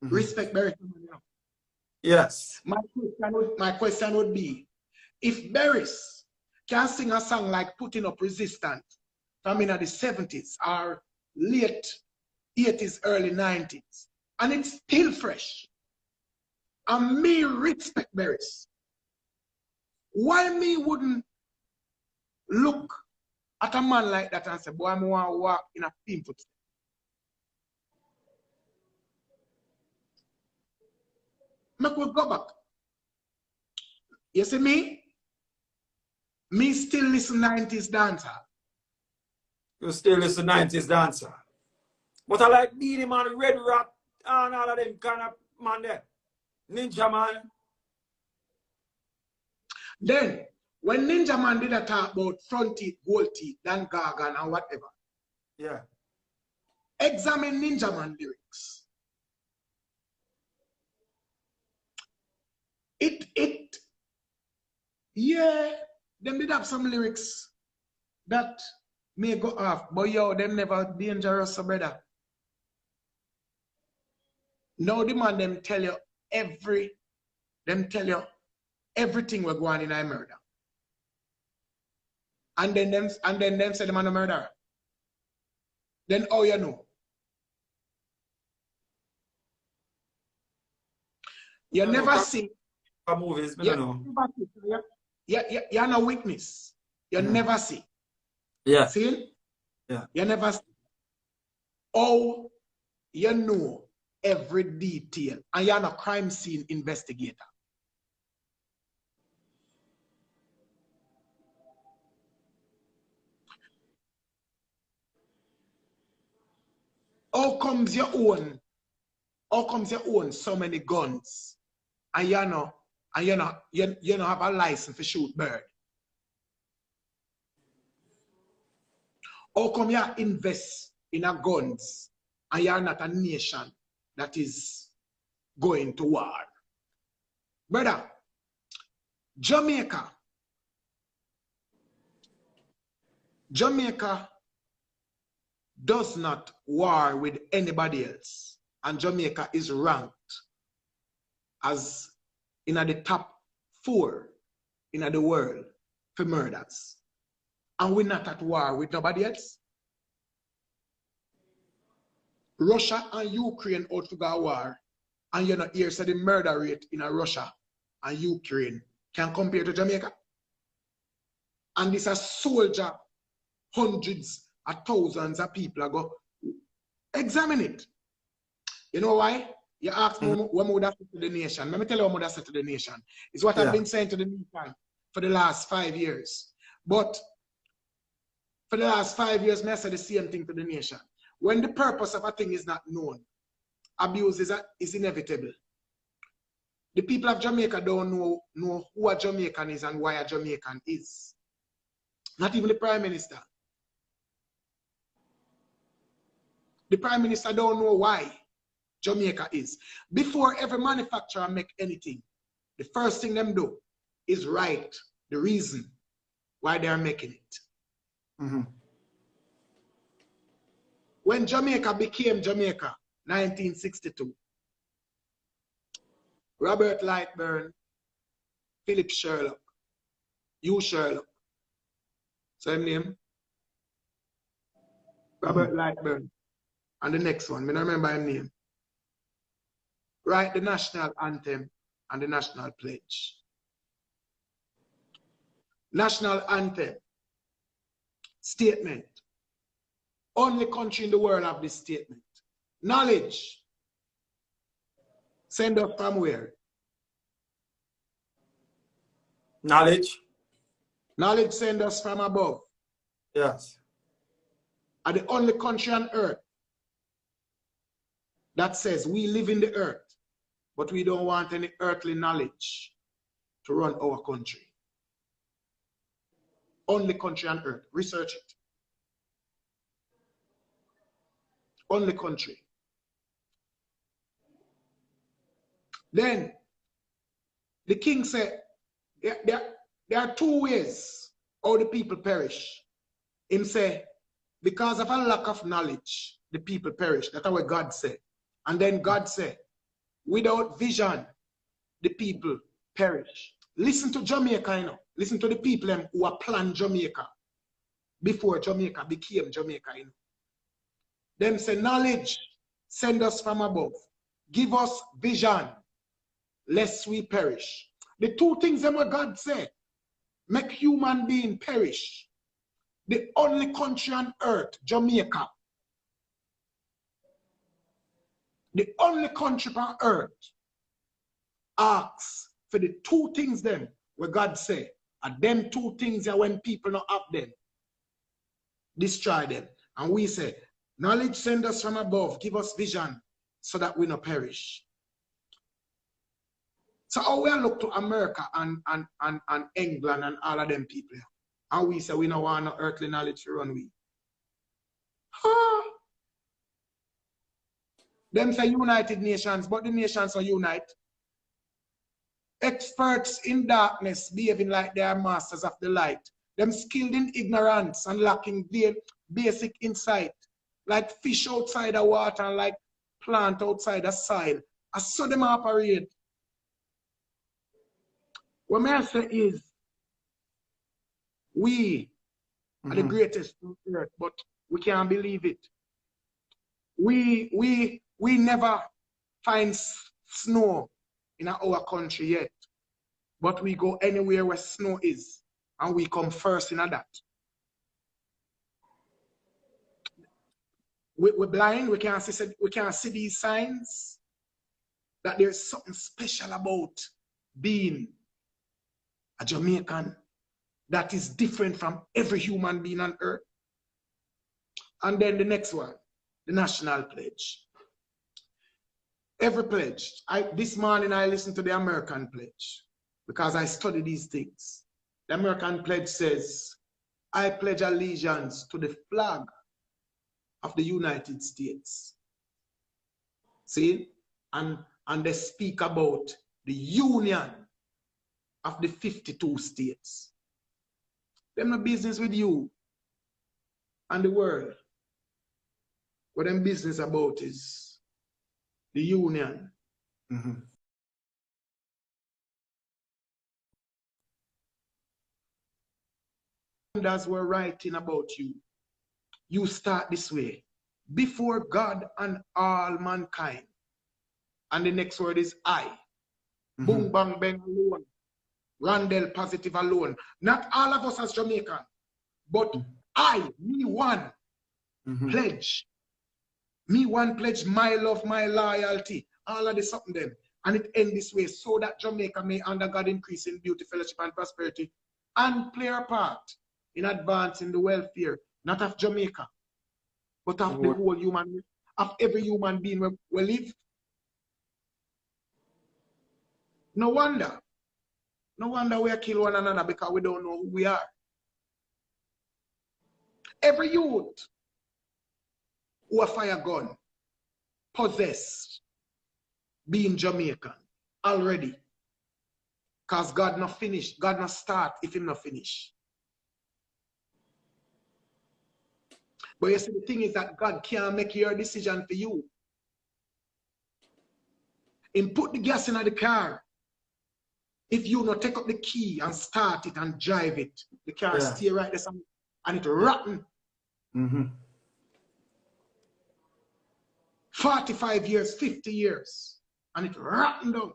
S3: respect Barry Saman, you know.
S2: Yes.
S3: My question would be, if Barris can sing a song like Putting Up Resistance from in the 70s or late 80s, early 90s, and it's still fresh, and me respect Barris, why me wouldn't look at a man like that and say, boy, I want to walk in a team footstep? Make we go back. You see me? Me still listen 90s dancer.
S2: You still listen 90s dancer. But I like Beanie Man, Red Rock, and all of them kind of man there. Ninja Man.
S3: Then, when Ninja Man did a talk about front teeth, gold teeth, Dan Gargan and whatever.
S2: Yeah.
S3: Examine Ninja Man lyrics. Yeah, them did have some lyrics that may go off, but yo, them never dangerous, so brother. Now the man them tell you everything we're going in a murder. And then them say the man a murderer. Then how you know? You never see
S2: movies,
S3: you're no witness. You never see.
S2: Yeah.
S3: See?
S2: Yeah.
S3: You never see. Oh, you know every detail. And you're a crime scene investigator. How comes you own so many guns and you know have a license to shoot bird? How come you invest in a guns and you're not a nation that is going to war? Brother, Jamaica does not war with anybody else, and Jamaica is ranked as in the top 4 in the world for murders, and we're not at war with nobody else. Russia and Ukraine out to go war, and you know here say the murder rate in Russia and Ukraine can compare to Jamaica. And this a soldier, hundreds of thousands of people are go examine it. You know why? You ask me what would have said to the nation. Let me tell you what would have said to the nation. It's what I've been saying to the nation for the last 5 years. But for the last 5 years, I said the same thing to the nation. When the purpose of a thing is not known, abuse is inevitable. The people of Jamaica don't know who a Jamaican is and why a Jamaican is. Not even the Prime Minister. The Prime Minister don't know why Jamaica is. Before every manufacturer make anything, the first thing them do is write the reason why they are making it. When Jamaica became Jamaica, 1962, Robert Lightburn, Philip Sherlock, Hugh Sherlock, same name, Robert Lightburn, and the next one, I don't remember his name, write the national anthem and the national pledge. National anthem, statement. Only country in the world have this statement. Knowledge. Send us from where?
S2: Knowledge.
S3: Knowledge send us from above.
S2: Yes.
S3: Are the only country on earth that says we live in the earth, but we don't want any earthly knowledge to run our country. Only country on earth. Research it. Only country. Then the king said, there are 2 ways how the people perish. Him say, because of a lack of knowledge, the people perish. That's what God said. And then God said, without vision, the people perish. Listen to Jamaica, you know. Listen to the people who are planned Jamaica before Jamaica became Jamaica, you know. Them say, knowledge, send us from above. Give us vision, lest we perish. The 2 things that God said, make human being perish. The only country on earth, Jamaica, the only country on earth asks for the 2 things them where God say, and them 2 things are when people not have them, destroy them. And we say, knowledge send us from above, give us vision so that we not perish. So how we look to America and England and all of them people, and we say we don't want no earthly knowledge to run we. Them say United Nations, but the nations are unite. Experts in darkness behaving like they are masters of the light. Them skilled in ignorance and lacking basic insight. Like fish outside the water and like plant outside the soil. I saw them operate. What I say is, we are the greatest on earth, but we can't believe it. We never find snow in our country yet, but we go anywhere where snow is, and we come first in that. We're blind. We can't see these signs that there's something special about being a Jamaican that is different from every human being on earth. And then the next one, the national pledge. Every pledge. This morning I listened to the American pledge because I study these things. The American pledge says, I pledge allegiance to the flag of the United States. See? And they speak about the union of the 52 states. Them no business with you and the world. What them business about is the union. As we're writing about you, you start this way. Before God and all mankind. And the next word is I. BungBangBeng alone. Rondell Positive alone. Not all of us as Jamaican, but I, me one, pledge. Me one pledge my love, my loyalty. All of this something them. And it ends this way so that Jamaica may under God increase in beauty, fellowship, and prosperity and play a part in advancing the welfare, not of Jamaica, but of the whole human, of every human being we live. No wonder we kill one another because we don't know who we are. Every youth who a fire gun possessed being Jamaican already. Because God not finished. God not start if him not finish. But you see, the thing is that God can't make your decision for you. Him put the gas in the car. If you not take up the key and start it and drive it, the car stay right there and it rotten. 45 years, 50 years, and it rotten down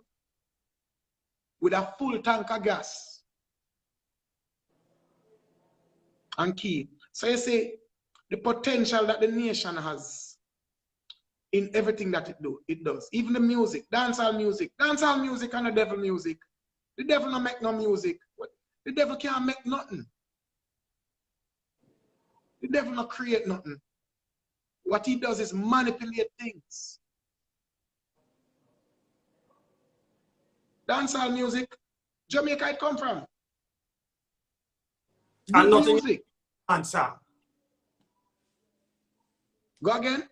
S3: with a full tank of gas and key. So you see, the potential that the nation has in everything that it does. Even the music, dancehall music and the devil music. The devil don't make no music. The devil can't make nothing. The devil don't create nothing. What he does is manipulate things. Dancehall music, Jamaica it come from.
S2: And nothing
S3: music.
S2: Answer.
S3: Go again.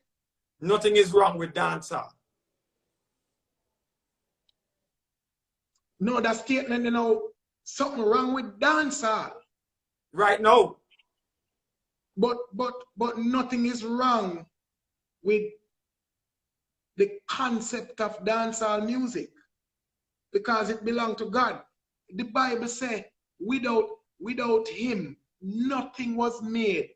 S2: Nothing is wrong with dancehall.
S3: No, that statement, you know, something wrong with dancehall.
S2: Right now.
S3: But nothing is wrong with the concept of dancehall music because it belongs to God. The Bible says, without him, nothing was made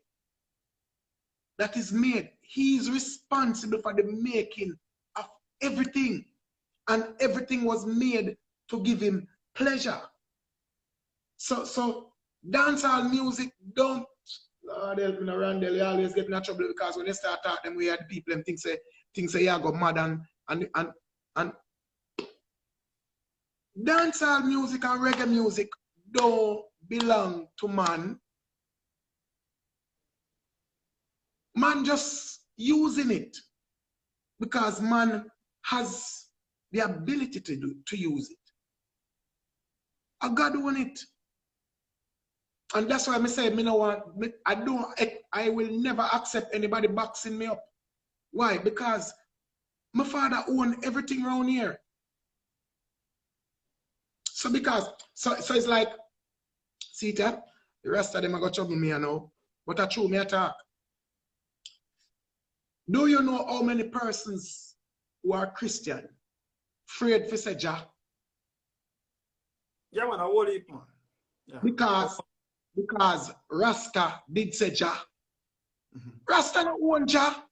S3: that is made. He is responsible for the making of everything, and everything was made to give him pleasure. So dancehall music don't, Lord help me, Rondell, you always get in trouble because when they start talking, we had people them think say yeah go mad and dancehall music and reggae music don't belong to man. Man just using it because man has the ability to use it. And God want it. And that's why I say, I will never accept anybody boxing me up. Why? Because my father owned everything around here. So it's like, see that? The rest of them are going to trouble me now. But I true me attack. Do you know how many persons who are Christian afraid for say Jah?
S2: Yeah, man, I hold it, man. Yeah.
S3: Because Rasta did say Jah. Rasta not own Jah.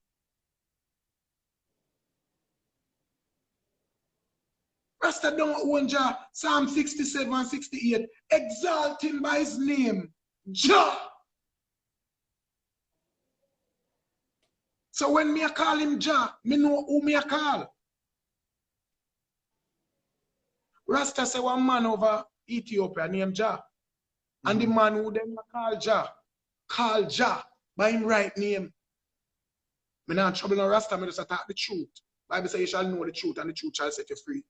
S3: Rasta don't own Jah. Psalm 67 and 68. Exalt him by his name, Jah. So when me I call him Jah, me know who me I call. Rasta say one man over Ethiopia named Jah. And the man who them call Jah by him right name. Me not trouble no Rasta, me just attack the truth. Bible says you shall know the truth and the truth shall set you free.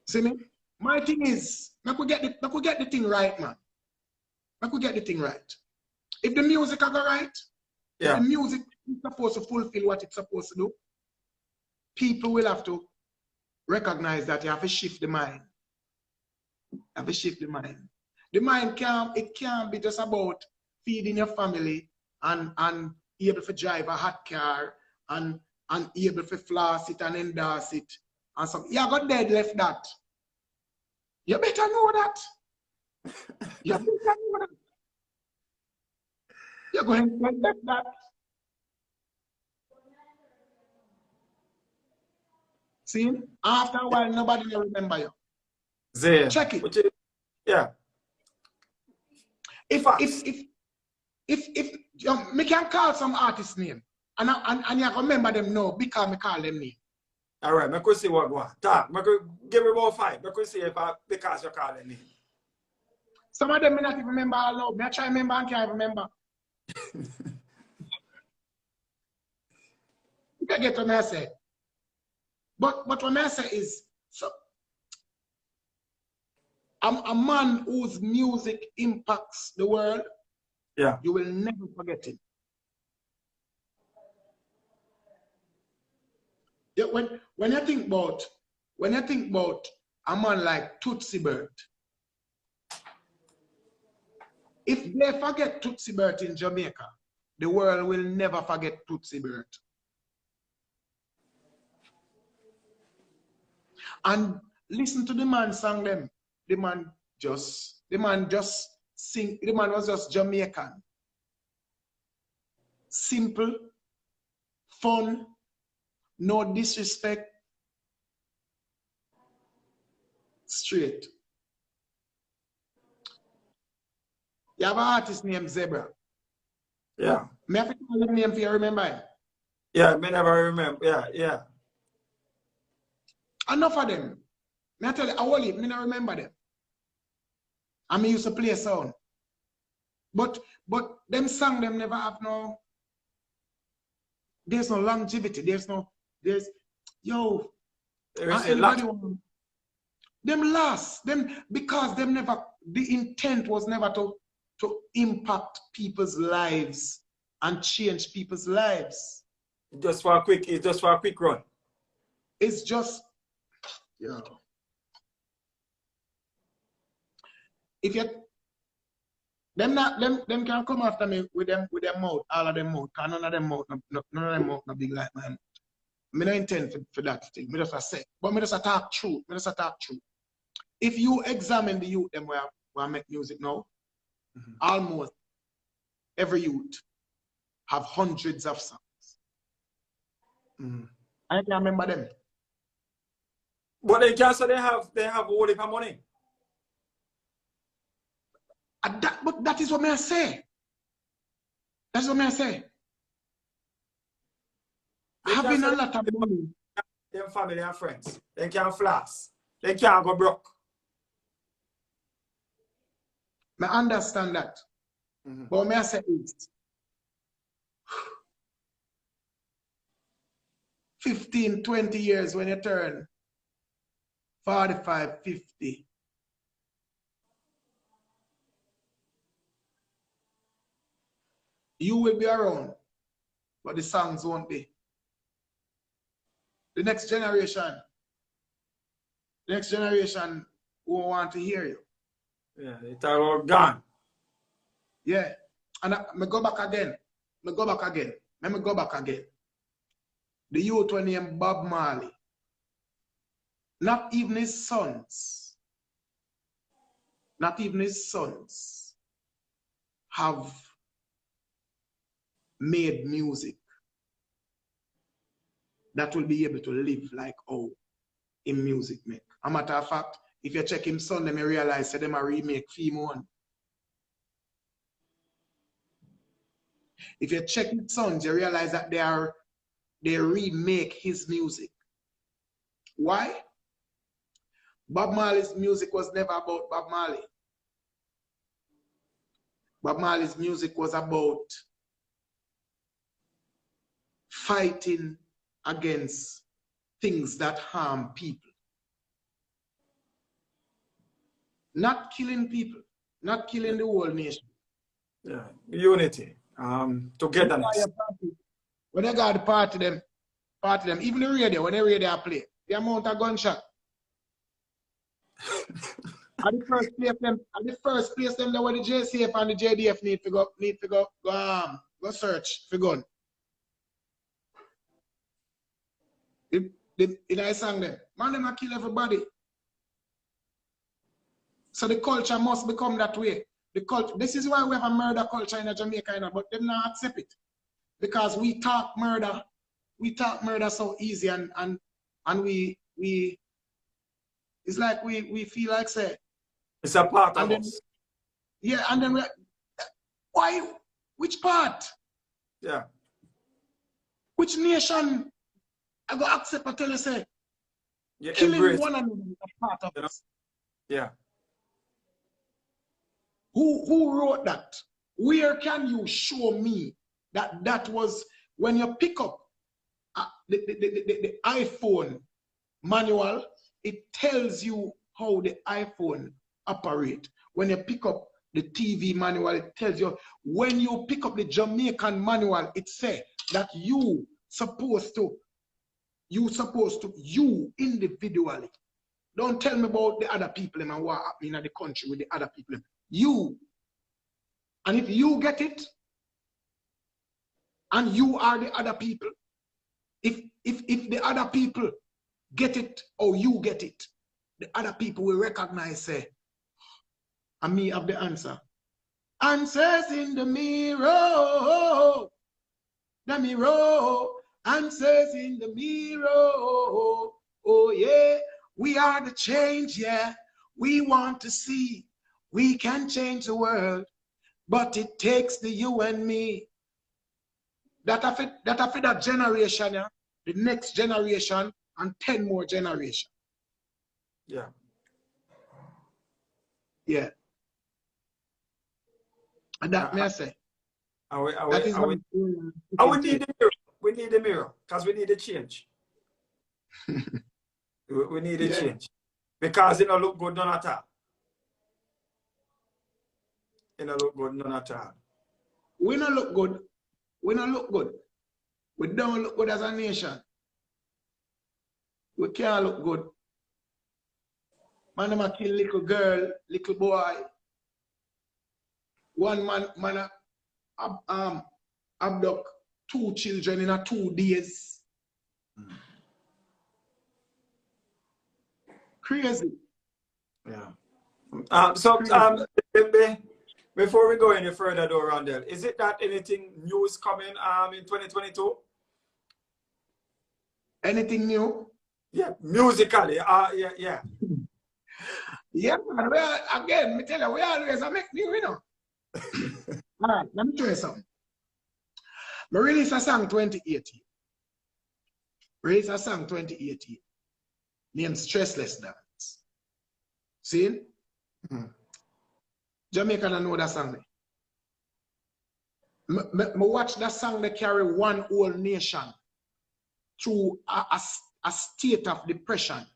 S3: See me? My thing is, I could get the thing right, man. I could get the thing right. If the music I go right, if the music is supposed to fulfill what it's supposed to do, people will have to recognize that you have to shift the mind. You have to shift the mind. The mind can't be just about feeding your family and able to drive a hot car and able to floss it and endorse it and something. You got dead left that. You better know that. You better know that. You're going to left that. See, after a while, nobody will remember you.
S2: Zay.
S3: Check it.
S2: Yeah.
S3: If me can call some artist name and you remember them now because me call them name.
S2: All right, I could see what go on. Talk. I could give me about 5. I could see because you call them name.
S3: Some of them me not even remember all now. Me I try remember and can't remember. You can get what I say. But what I say is, so a man whose music impacts the world,
S2: yeah,
S3: you will never forget him. Yeah, when you think about a man like Tootsie Bird, if they forget Tootsie Bird in Jamaica, the world will never forget Tootsie Bird. And listen to the man sing them. The man just sing. The man was just Jamaican. Simple, fun, no disrespect, straight. You have an artist named Zebra.
S2: Yeah.
S3: May I tell the name for you remember him?
S2: Yeah, me never remember. Yeah.
S3: Enough of them. May I tell you, I don't remember them. I used to play a sound. But them song them never have there's no longevity. There's everybody want them last. Them because them never, the intent was never to impact people's lives and change people's lives.
S2: It's just for a quick run.
S3: It's just if you them can come after me with them mouth, all of them mouth, because none of them mouth no big like my mouth. I don't intend for that thing. I just say, but I just talk truth. If you examine the youth them where make music now, almost every youth have hundreds of songs. I can remember them.
S2: But they can't say they have all the money.
S3: But that is what I say. That's what I say. Having a lot of money.
S2: Them family and friends. They can't floss. They can't go broke.
S3: I understand that. But what I say is 15, 20 years when you turn 45, 50. You will be around, but the songs won't be. The next generation won't want to hear you.
S2: Yeah, it's all gone.
S3: Yeah. And I go back again. Let me go back again. The youth were named Bob Marley. Not even his sons have made music that will be able to live like in music make. A matter of fact, if you check him son, them you realize that them a remake Fimo one. If you check his sons, you realize that they remake his music. Why? Bob Marley's music was never about Bob Marley. Bob Marley's music was about fighting against things that harm people. Not killing people, not killing the whole nation.
S2: Yeah, unity, togetherness.
S3: When they got the party them, even the radio, when the radio play, the amount of gunshot. At the first place them that where the JCF and the JDF need to go search for gun. In I sang them, man, them a kill everybody. So the culture must become that way. The culture. This is why we have a murder culture in Jamaica, but they not accept it. Because we talk murder so easy and we it's like we feel like say
S2: it's a part of us.
S3: Yeah, and then why? Which part?
S2: Yeah.
S3: Which nation I go accept and tell you say
S2: you
S3: killing one another is a part of us.
S2: Yeah.
S3: Who wrote that? Where can you show me that was when you pick up the iPhone manual, it tells you how the iPhone operate. When you pick up the TV manual, it tells you. When you pick up the Jamaican manual, it says that you individually. Don't tell me about the other people and what happening in the country with the other people. You. And if you get it, and you are the other people, if the other people get it or you get it, the other people will recognize, say, and me have the answer. Answers in the mirror. The mirror. Answers in the mirror. Oh yeah. We are the change, yeah. We want to see. We can change the world. But it takes the you and me. That generation, yeah, the next generation, and 10 more generations.
S2: Yeah.
S3: Yeah. And that may I say.
S2: We need the mirror. We need the mirror because we need a change. we need a change. Because it don't look good none at all. It don't look good none at all.
S3: We don't look good. We don't look good. We don't look good as a nation. We can't look good. Man, them kill little girl, little boy. One man abduct 2 children in 2 days. Crazy.
S2: Yeah. Before we go any further, though, Rondell, is it that anything new is coming in 2022?
S3: Anything new?
S2: Yeah, musically. Yeah.
S3: Yeah, man. Again, me tell you, we always make new, you know. All right, let me tell you something. I released a song 2018. Named Stressless Dance. See? Jamaica don't know that song. I watch that song that carry one whole nation through a state of depression.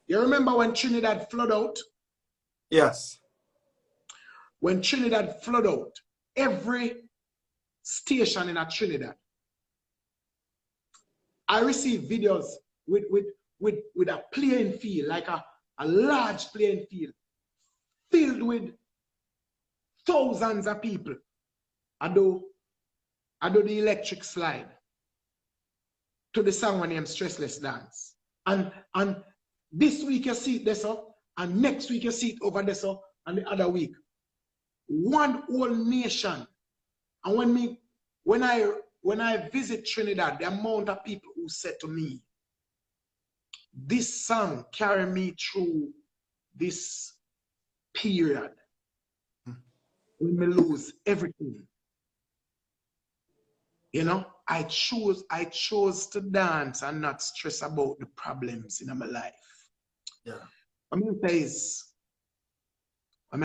S3: You remember when Trinidad flood out?
S2: Yes.
S3: When Trinidad flood out, every station in Trinidad, I received videos with a playing field, like a large playing field, filled with thousands of people. I do the electric slide to the song named Stressless Dance. And this week you see it there, so, and next week you see it over there, so, and the other week. One whole nation. And when I visit Trinidad, the amount of people who said to me, this song carry me through this period when we lose everything. You know, I chose to dance and not stress about the problems in my life.
S2: Yeah.
S3: I mean, I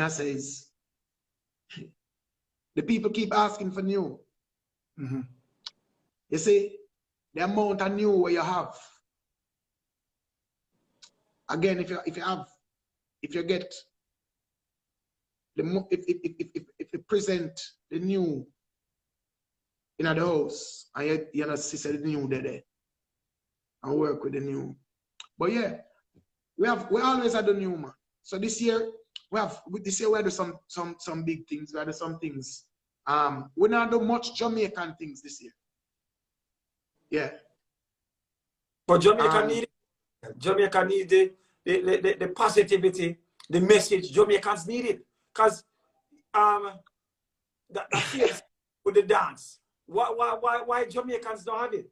S3: say the people keep asking for new. You see, the amount of new where you have. Again, if you get the if you present the new in the house and you not see the new there and work with the new. But yeah, we always had the new, man. So this year we do some big things. We do some things. We not do much Jamaican things this year. Yeah.
S2: But Jamaica need the positivity, the message. Jamaicans need it. Because that feels with the dance. Why Jamaicans don't have it?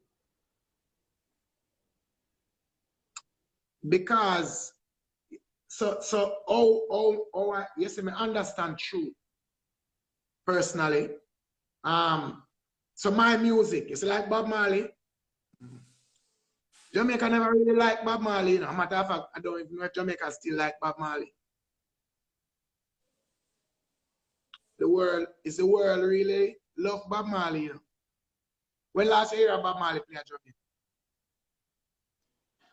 S3: Because yes, I understand true personally. So my music is like Bob Marley. Jamaica never really like Bob Marley, you know. Matter of fact, I don't even know if Jamaica still like Bob Marley. The world really love Bob Marley, you know. When last year Bob Marley play at Jamaica?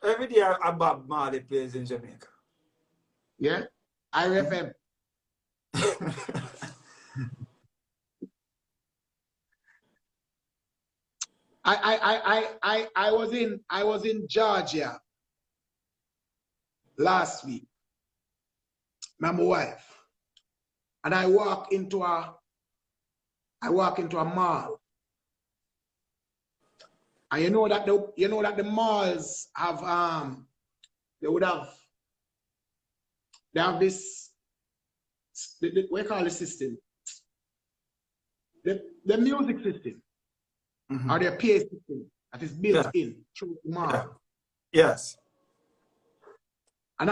S2: Every day a Bob Marley plays in Jamaica.
S3: Yeah? IRFM. I was in Georgia last week. My wife. And I walk into a mall. And you know that the malls have they have this what you call the system? The music system. Or their PA system that is built in through the mall.
S2: Yeah. Yes.
S3: And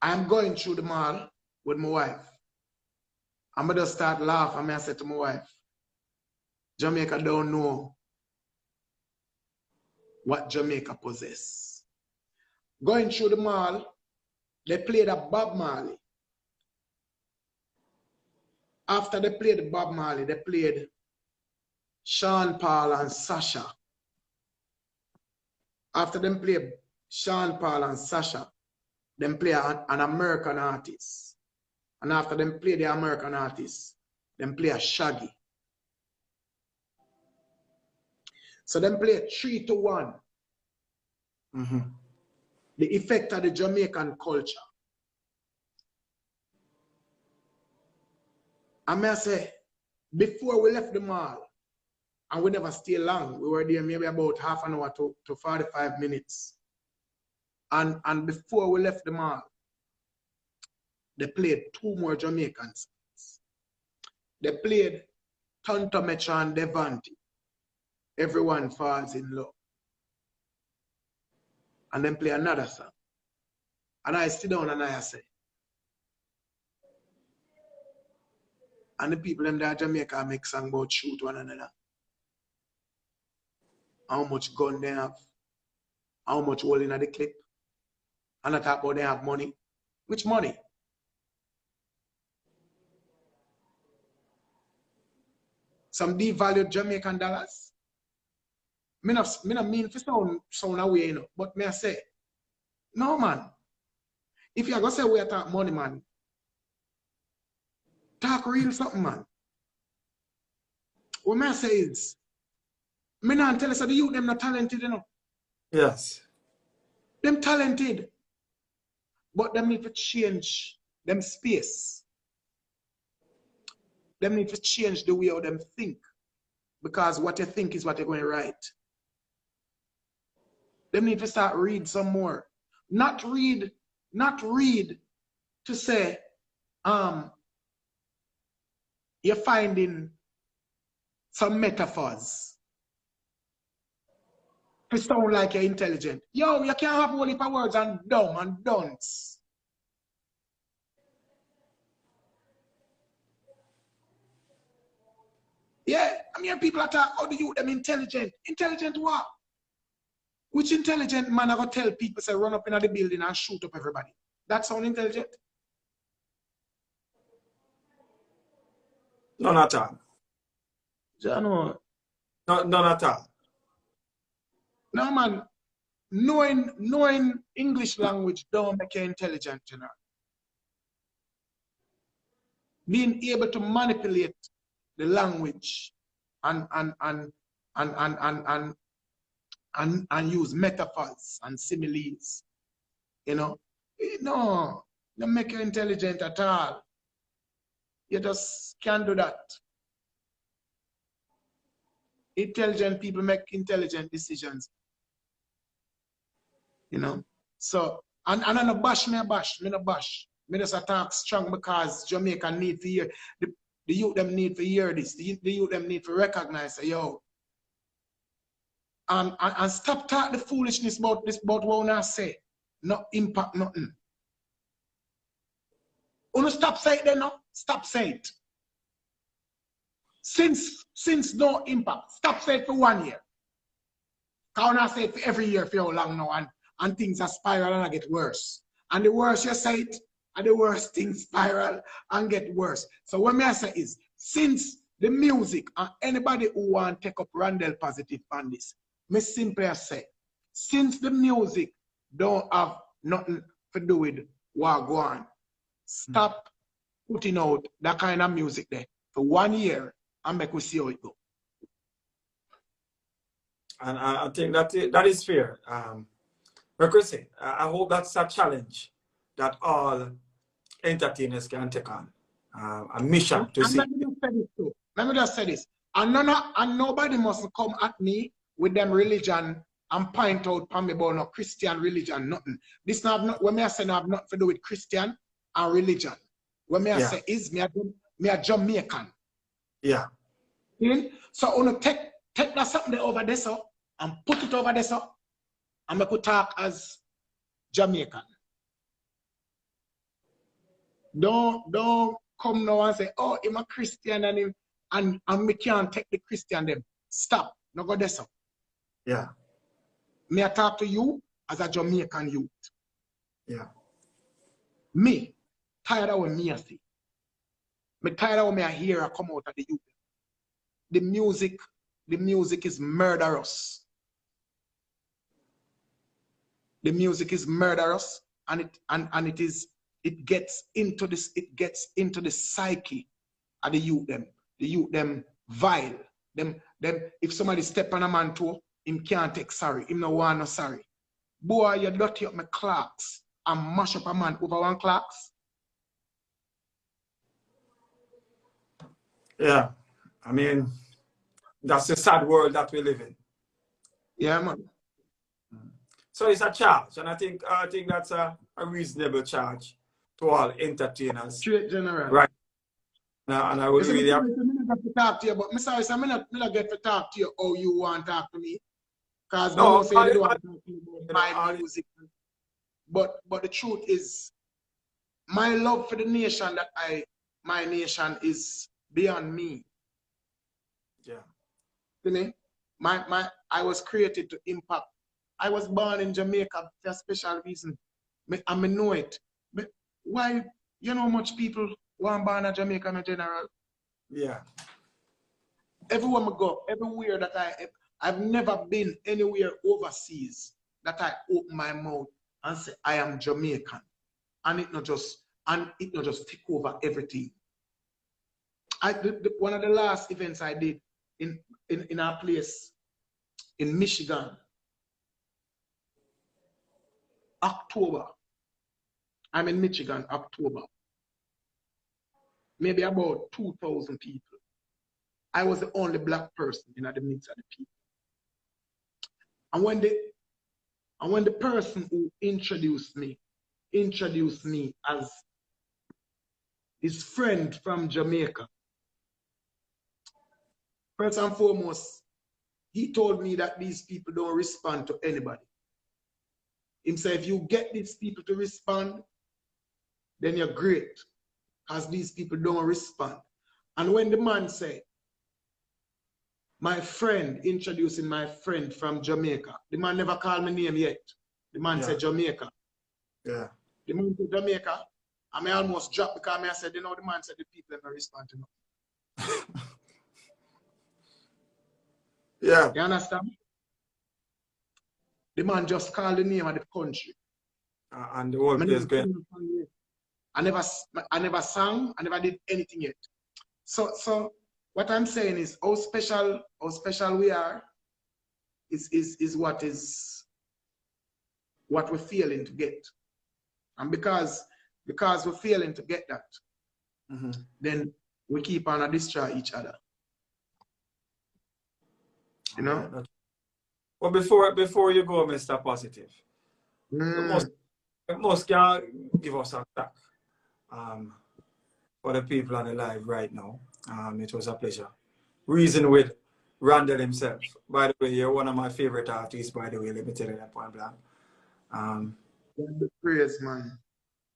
S3: I'm going through the mall with my wife. I'm gonna start laughing. I said to my wife, Jamaica don't know what Jamaica possess. Going through the mall, they played a Bob Marley. After they played Bob Marley, they played Sean Paul and Sasha. After them play Sean Paul and Sasha, them play an American artist. And after them play the American artist, them play a Shaggy. So them play 3-1. The effect of the Jamaican culture. I may say, before we left the mall, and we never stay long. We were there maybe about half an hour to 45 minutes. And before we left the mall, they played 2 more Jamaican songs. They played Tonto Metro and Devante. Everyone Falls in Love. And then play another song. And I sit down and I say, and the people in that Jamaica make song about shoot one another. How much gun they have, how much hole in the clip, and I talk about they have money. Which money? Some devalued Jamaican dollars. Me not mean to sound away, you know, but me I say, no man. If you're gonna say we talk money, man, talk real something, man. What me I say is, me not tell us that the youth them not talented, you know.
S2: Yes.
S3: Them talented. But them need to change them space. Them need to change the way how them think. Because what you think is what you're going to write. Them need to start read some more. Not read to say, you're finding some metaphors. To sound like you're intelligent. Yo, you can't have a whole heap of words and dumb and dunce. Yeah, I mean, people are talking, how do you, them intelligent? Intelligent what? Which intelligent man are going to tell people, say, run up in the building and shoot up everybody? That sound intelligent?
S2: No, not all.
S3: I know.
S2: No, none at all.
S3: No, man. Knowing English language don't make you intelligent, you know. Being able to manipulate the language and use metaphors and similes, you know. No, don't make you intelligent at all. You just can't do that. Intelligent people make intelligent decisions, you know. So, and I no bash, me no bash. Me just attack strong because Jamaica need to hear, the youth them need to hear this. The youth them need to recognize, say, yo. And stop talking the foolishness about this, about what I say. Not impact nothing. Wanna stop saying it then, no? Stop saying it. Since no impact, stop saying it for 1 year. Because I say it for every year for how long now, and things are spiral and I get worse. And the worse you say it, and the worse things spiral and get worse. So what I say is, since the music and anybody who want to take up Rondell Positive on this, me simply say, since the music don't have nothing to do with what go on, stop putting out that kind of music there for 1 year and make we see how it go.
S2: And I think that is fair. Chrissy, I hope that's a challenge that all entertainers can take on. A mission to see.
S3: Let me just say this. And nobody must come at me with them religion and point out for me about no Christian religion, nothing. This not when I say no have nothing to do with Christian and religion. When I say is me a Jamaican.
S2: Yeah.
S3: So I want to take that something over there so and put it over there so and I could talk as Jamaican. Don't come now and say, oh, I'm a Christian and we can't take the Christian them. Stop. No go there so.
S2: Yeah.
S3: Me I talk to you as a Jamaican youth.
S2: Yeah.
S3: Me, tired of what me I see. Me tired of what me I hear come out of the youth. The music is murderous. The music is murderous, and it gets into the psyche of the youth them. The youth them vile. Them if somebody step on a man toe, him can't take sorry. Him no want no sorry. Boy, you dirty up my clocks and mash up a man over one clocks.
S2: Yeah. I mean, that's the sad world that we live in.
S3: Yeah, man.
S2: So it's a charge, and I think that's a reasonable charge to all entertainers.
S3: Straight general.
S2: Right. Now, and I would really have
S3: to talk to you, but sorry, I'm not get to talk to you how you want to talk to me. Because
S2: no,
S3: no, say they don't want to talk to me about my music. But the truth is, my love for the nation my nation is beyond me.
S2: Yeah.
S3: You know? I was created to impact. I was born in Jamaica for a special reason. I know it. But why, you know, much people want born in Jamaica in general?
S2: Yeah.
S3: Everywhere I go, everywhere that I've never been anywhere overseas that I open my mouth and say I am Jamaican, and it not just take over everything. One of the last events I did in our place in Michigan, October. I'm in Michigan, October. Maybe about 2,000 people. I was the only black person in the midst of the people. And when the person who introduced me as his friend from Jamaica, first and foremost, he told me that these people don't respond to anybody. He said, if you get these people to respond, then you're great, because these people don't respond. And when the man said, my friend, introducing my friend from Jamaica, the man never called my name yet. The man said Jamaica.
S2: Yeah.
S3: The man said Jamaica, and I almost dropped because I said, you know, the man said the people never respond to me.
S2: Yeah.
S3: You understand? The man just called the name of the country.
S2: And the whole place going.
S3: I never sang, I never did anything yet. So what I'm saying is how special we are is what we're failing to get. And because we're failing to get that, then we keep on destroy each other. You know?
S2: Well, before you go, Mr. Positive, most can give us a talk for the people on the live right now. It was a pleasure. Reason with Rondell himself. By the way, you're one of my favorite artists, by the way, let me tell you that point blank.
S3: Praise, man.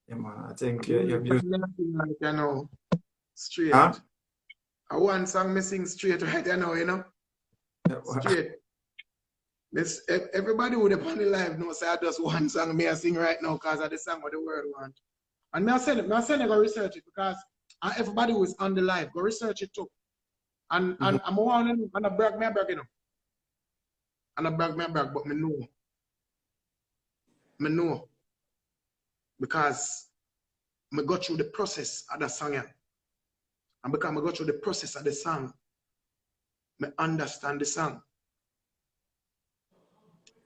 S2: Yeah, man, I think you're beautiful.
S3: Like, you know, straight.
S2: Huh?
S3: I want song missing straight right now, you know? Straight. Everybody would have on the live know say I just one song me I sing right now because of the song what the world want. And I said go research it because everybody who is on the live, go research it too. And I'm one and I brag me, you know. And I brag, but me know. Because I go through the process of the song. And because I go through the process of the song, I understand the song.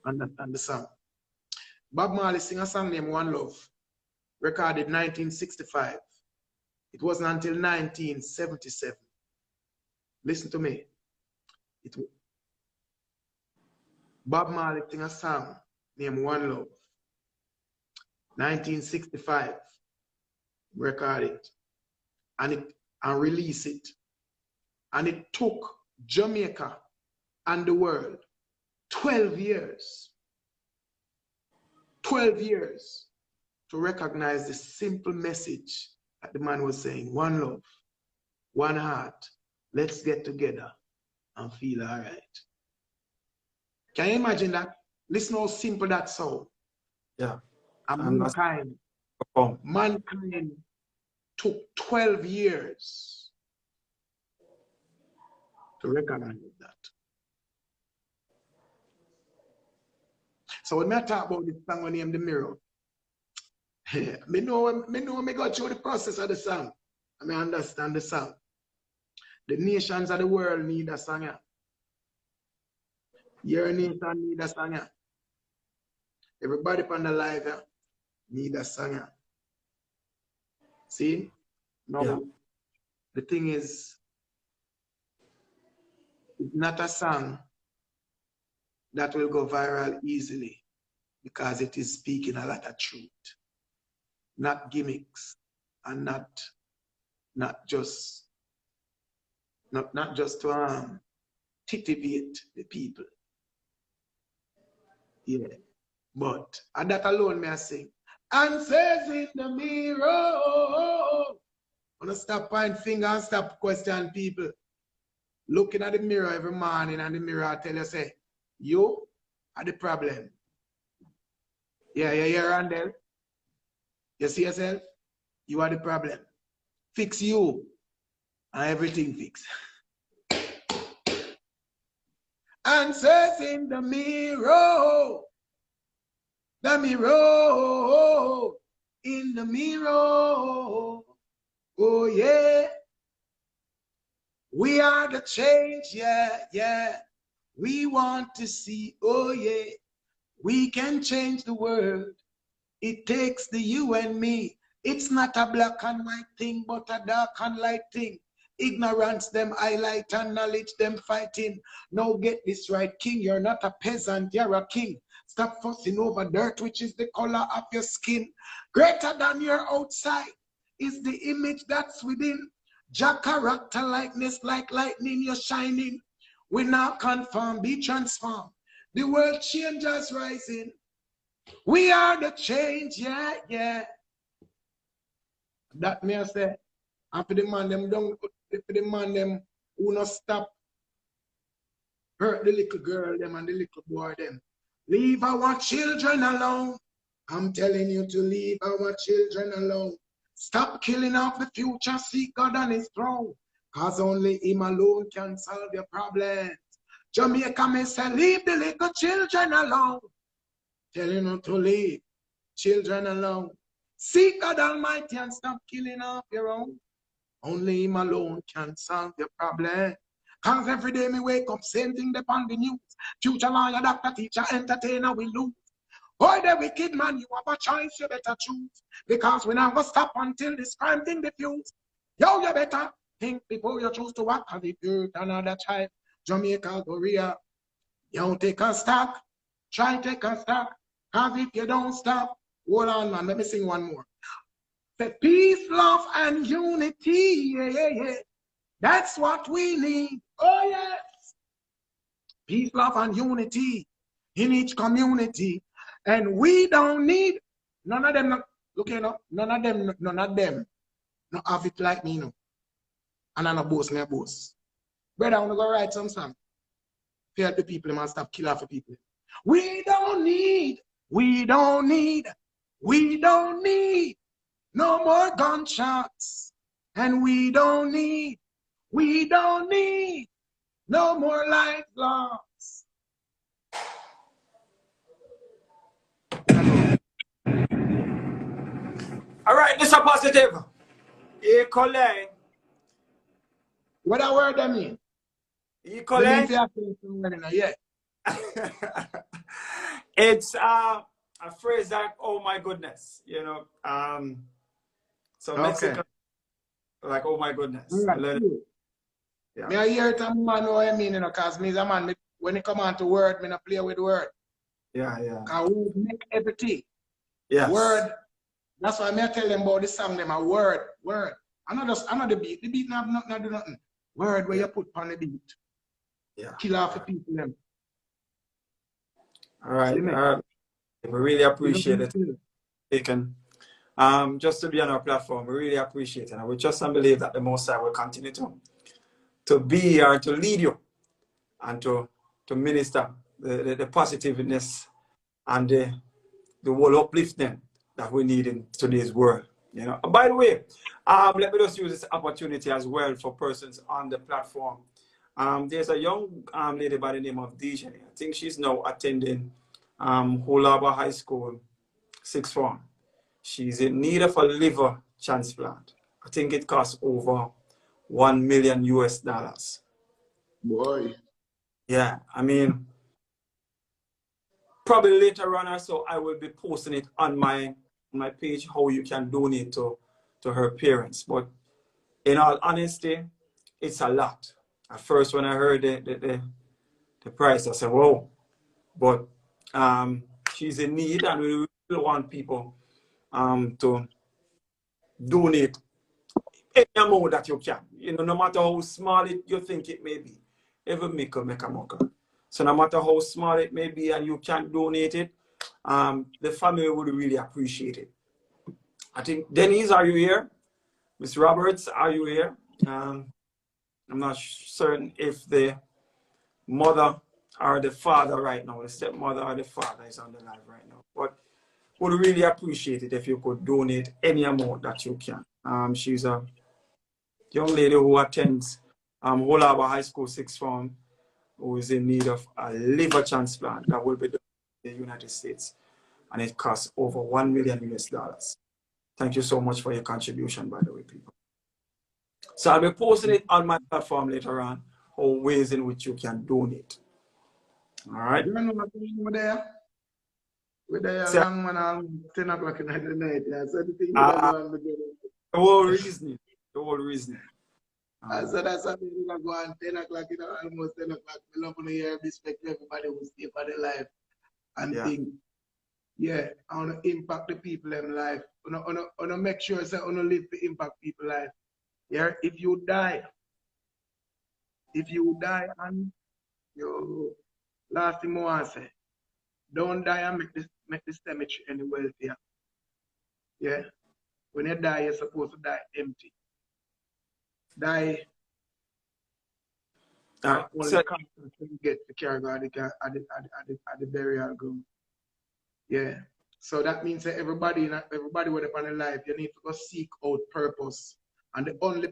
S3: Understand the song. Bob Marley sing a song named One Love, recorded 1965. It wasn't until 1977. Listen to me. Bob Marley sing a song named One Love, 1965. Record it and release it. And it took Jamaica and the world 12 years. 12 years to recognize the simple message that the man was saying. One love, one heart. Let's get together and feel all right. Can you imagine that? Listen how simple that sounds.
S2: Yeah.
S3: And mankind took 12 years to recognize that. So when I talk about this song named The Mirror, me know me go through the process of the song. I mean, understand the song. The nations of the world need a song. Your nation need a song. Everybody on the live need a song. See? Now, the thing is, it's not a song that will go viral easily because it is speaking a lot of truth, not gimmicks, and not just to titivate the people. Yeah, but and that alone may I sing. And says in the mirror, I want to stop point finger and stop question people. Looking at the mirror every morning and the mirror I tell you say, you are the problem. Yeah, Rondell. You see yourself? You are the problem. Fix you and everything fix. And says in the mirror, in the mirror, oh yeah. We are the change, yeah. We want to see, oh yeah. We can change the world. It takes the you and me. It's not a black and white thing, but a dark and light thing. Ignorance them highlight and knowledge them fighting. Now get this right, king. You're not a peasant, you're a king. Stop fussing over dirt, which is the color of your skin. Greater than your outside is the image that's within. Jah character likeness like lightning, you're shining. We now conform, be transformed. The world changes rising. We are the change, yeah. That may I say, after the man them don't, for the man them who not stop hurt the little girl them and the little boy them. Leave our children alone. I'm telling you to leave our children alone. Stop killing off the future, seek God on his throne. Cause only him alone can solve your problems. Jamaica may say, leave the little children alone. Tell you not to leave children alone. Seek God Almighty and stop killing off your own. Only Him alone can solve your problem. Cause every day me wake up, same thing upon the news. Future lawyer, doctor, teacher, entertainer, we lose. Boy, the wicked man, you have a choice, you better choose. Because we never stop until this crime thing diffuse. Yo, you better think before you choose to walk. Cause if you hurt another child, Jamaica, Korea, you take a stock. Try take a stock. Cause if you don't stop, hold on, man, let me sing one more. Say peace, love, and unity, yeah, yeah, yeah. That's what we need. Oh, yes. Peace, love, and unity in each community. And we don't need none of them. Look, you know, none of them not have it like me, you know. And I'm not boast, me a boast. Brother, I want to go write some song. Help the people, man, stop killing off the people. We don't need no more gunshots. And we don't need no more life loss.
S2: All right, Mr. Positive. Equally.
S3: What that word I mean?
S2: Equally.
S3: Yeah.
S2: It's a phrase like, oh my goodness, you know. So
S3: okay.
S2: Mexican, like, oh my goodness.
S3: Right. Yeah. Me I hear it and man know what I mean, you know, because me is a man, when it come on to word, me not play with word.
S2: Yeah, yeah.
S3: Because word make everything.
S2: Yes.
S3: Word. That's why I tell them about this song, them a word. I know the beat. The beat not do nothing. Word where you put on the beat.
S2: Yeah.
S3: Kill off the people them.
S2: All right. We really appreciate it. Taken. Just to be on our platform, we really appreciate it. And we just believe that the Most High will continue to be here to lead you and to minister the positiveness and the whole uplifting that we need in today's world. You know. By the way, let me just use this opportunity as well for persons on the platform. There's a young lady by the name of DJ. I think she's now attending Holaba High School, 6th form. She's in need of a liver transplant. I think it costs over $1 million US.
S3: Boy.
S2: Yeah, I mean, probably later on or so, I will be posting it on my page how you can donate to her parents. But in all honesty, it's a lot. At first, when I heard the price, I said, whoa. But she's in need, and we really want people to donate any amount that you can. You know, no matter how small you think it may be. Every maker make a mucker. So no matter how small it may be and you can donate it, the family would really appreciate it. I think, Denise, are you here? Miss Roberts, are you here? I'm not certain if the mother or the father right now, the stepmother or the father is on the live right now. But would really appreciate it if you could donate any amount that you can. She's a young lady who attends Holaba High School 6th form, who is in need of a liver transplant that will be done in the United States. And it costs over $1 million US. Thank you so much for your contribution, by the way, people. So I'll be posting it on my platform later on, or ways in which you can donate. All right?
S3: You know what we're there? We're there long man at 10 o'clock in the night. Yeah. So the thing
S2: the whole reasoning. The whole reasoning.
S3: So that's something we can go on 10 o'clock, you know, almost 10 o'clock. We love to hear respect everybody who stay for their life and think, yeah, I want to impact the people in life. I want to make sure that I want to live to impact people's life. Yeah, if you die and you last thing I want to say, don't die and make the cemetery any wealthier. Yeah. When you die, you're supposed to die empty. Die. Only so, you get the carry at the burial ground. Yeah. So that means that everybody with upon a life, you need to go seek out purpose. And the only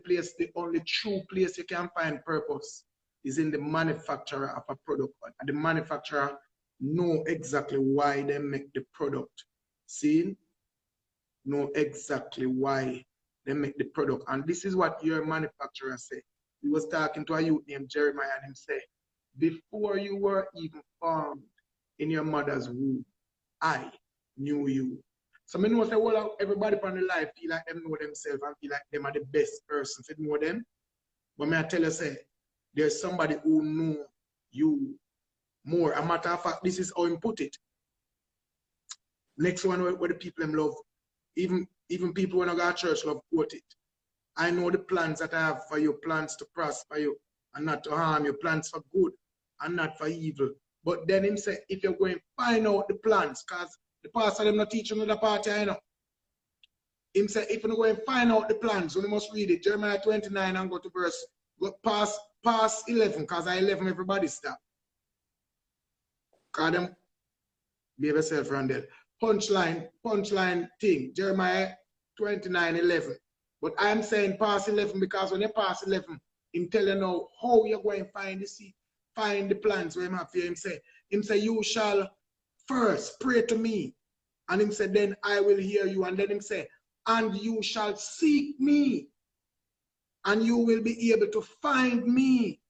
S3: true place you can find purpose is in the manufacturer of a product. The manufacturer know exactly why they make the product. See? Know exactly why they make the product. And this is what your manufacturer said. He was talking to a youth named Jeremiah and him said, before you were even formed in your mother's womb, I knew you. So I know say, well, everybody on the life feel like them know themselves and feel like them are the best person to know them. But I tell you, say, there's somebody who know you more. A matter of fact, this is how he put it. Next one where the people them love, even people when I go to church love quote it. I know the plans that I have for you, plans to prosper you and not to harm you, plans for good and not for evil. But then him say, if you're going to find out the plans, because the pastor them not teach another party, I know. Him say, if you're going to find out the plans, you must read it. Jeremiah 29 and go to verse, go past 11, because at 11 everybody stop. Because them, behave yourself, Rondell. Punchline thing, Jeremiah 29:11. But I'm saying past 11 because when you pass 11, him tell you now how you're going to find the seed, find the plans where him have here. Him say, you shall first pray to me. And him say, then I will hear you. And then him say, and you shall seek me. And you will be able to find me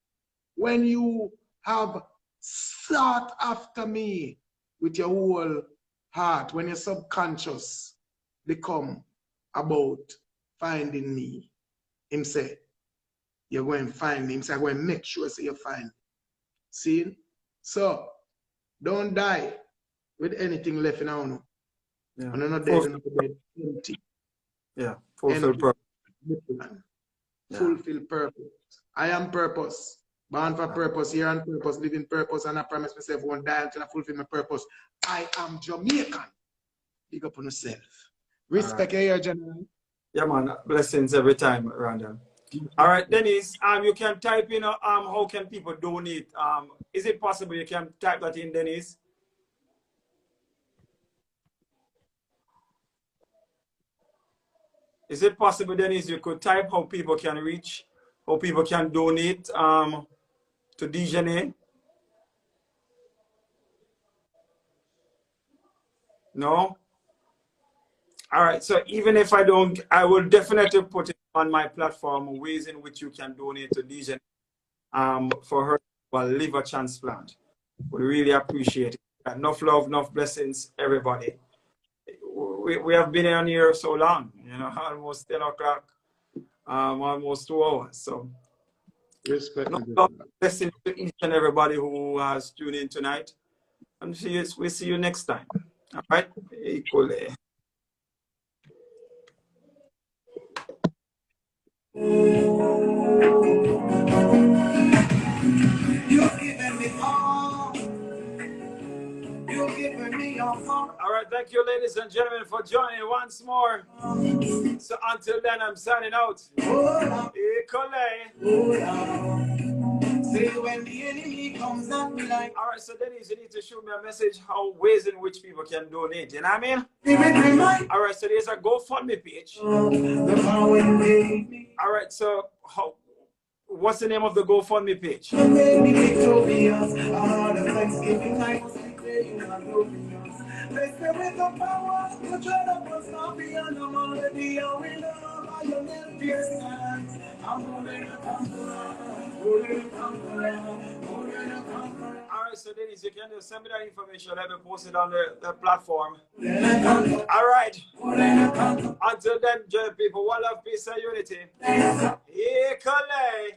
S3: when you have sought after me with your whole heart, when your subconscious become about finding me. Him say, you're going to find me. Him say, I'm going to make sure so you find me. See? So, don't die with anything left in our own.
S2: Yeah.
S3: When you're not dead, empty.
S2: Yeah. Fulfill purpose.
S3: Fulfill purpose. I am purpose. Born for purpose, here on purpose, living purpose, and I promise myself won't die until I fulfill my purpose. I am Jamaican. Big up on yourself. Respect your general.
S2: Yeah, man. Blessings every time, Rondell. All right, Dennis, you can type in how can people donate? Is it possible you can type that in, Dennis? Is it possible, Dennis, you could type how people can reach, how people can donate to DJ? No? All right, so even if I don't, I will definitely put it on my platform, ways in which you can donate to DJ for her liver transplant. We really appreciate it. Enough love, enough blessings, everybody. We have been on here so long, you know, almost 10 o'clock, almost 2 hours. So,
S3: Respect.
S2: enough love, blessings to each and everybody who has tuned in tonight. And we'll see you next time. All right? Equally.
S1: You've given me all. You've given me your heart.
S2: All right, thank you, ladies and gentlemen, for joining once more. So until then, I'm signing out.
S1: Say when the enemy comes at me like.
S2: All right, so Dennis, you need to show me a message how ways in which people can donate. You know what I mean? All right, so there's a GoFundMe page. All right, so what's the name of the GoFundMe page? Alright, so Dennis, you can just send me that information. Let me post it on the platform. Alright. Until then, join people. One love, peace, and unity. Equally.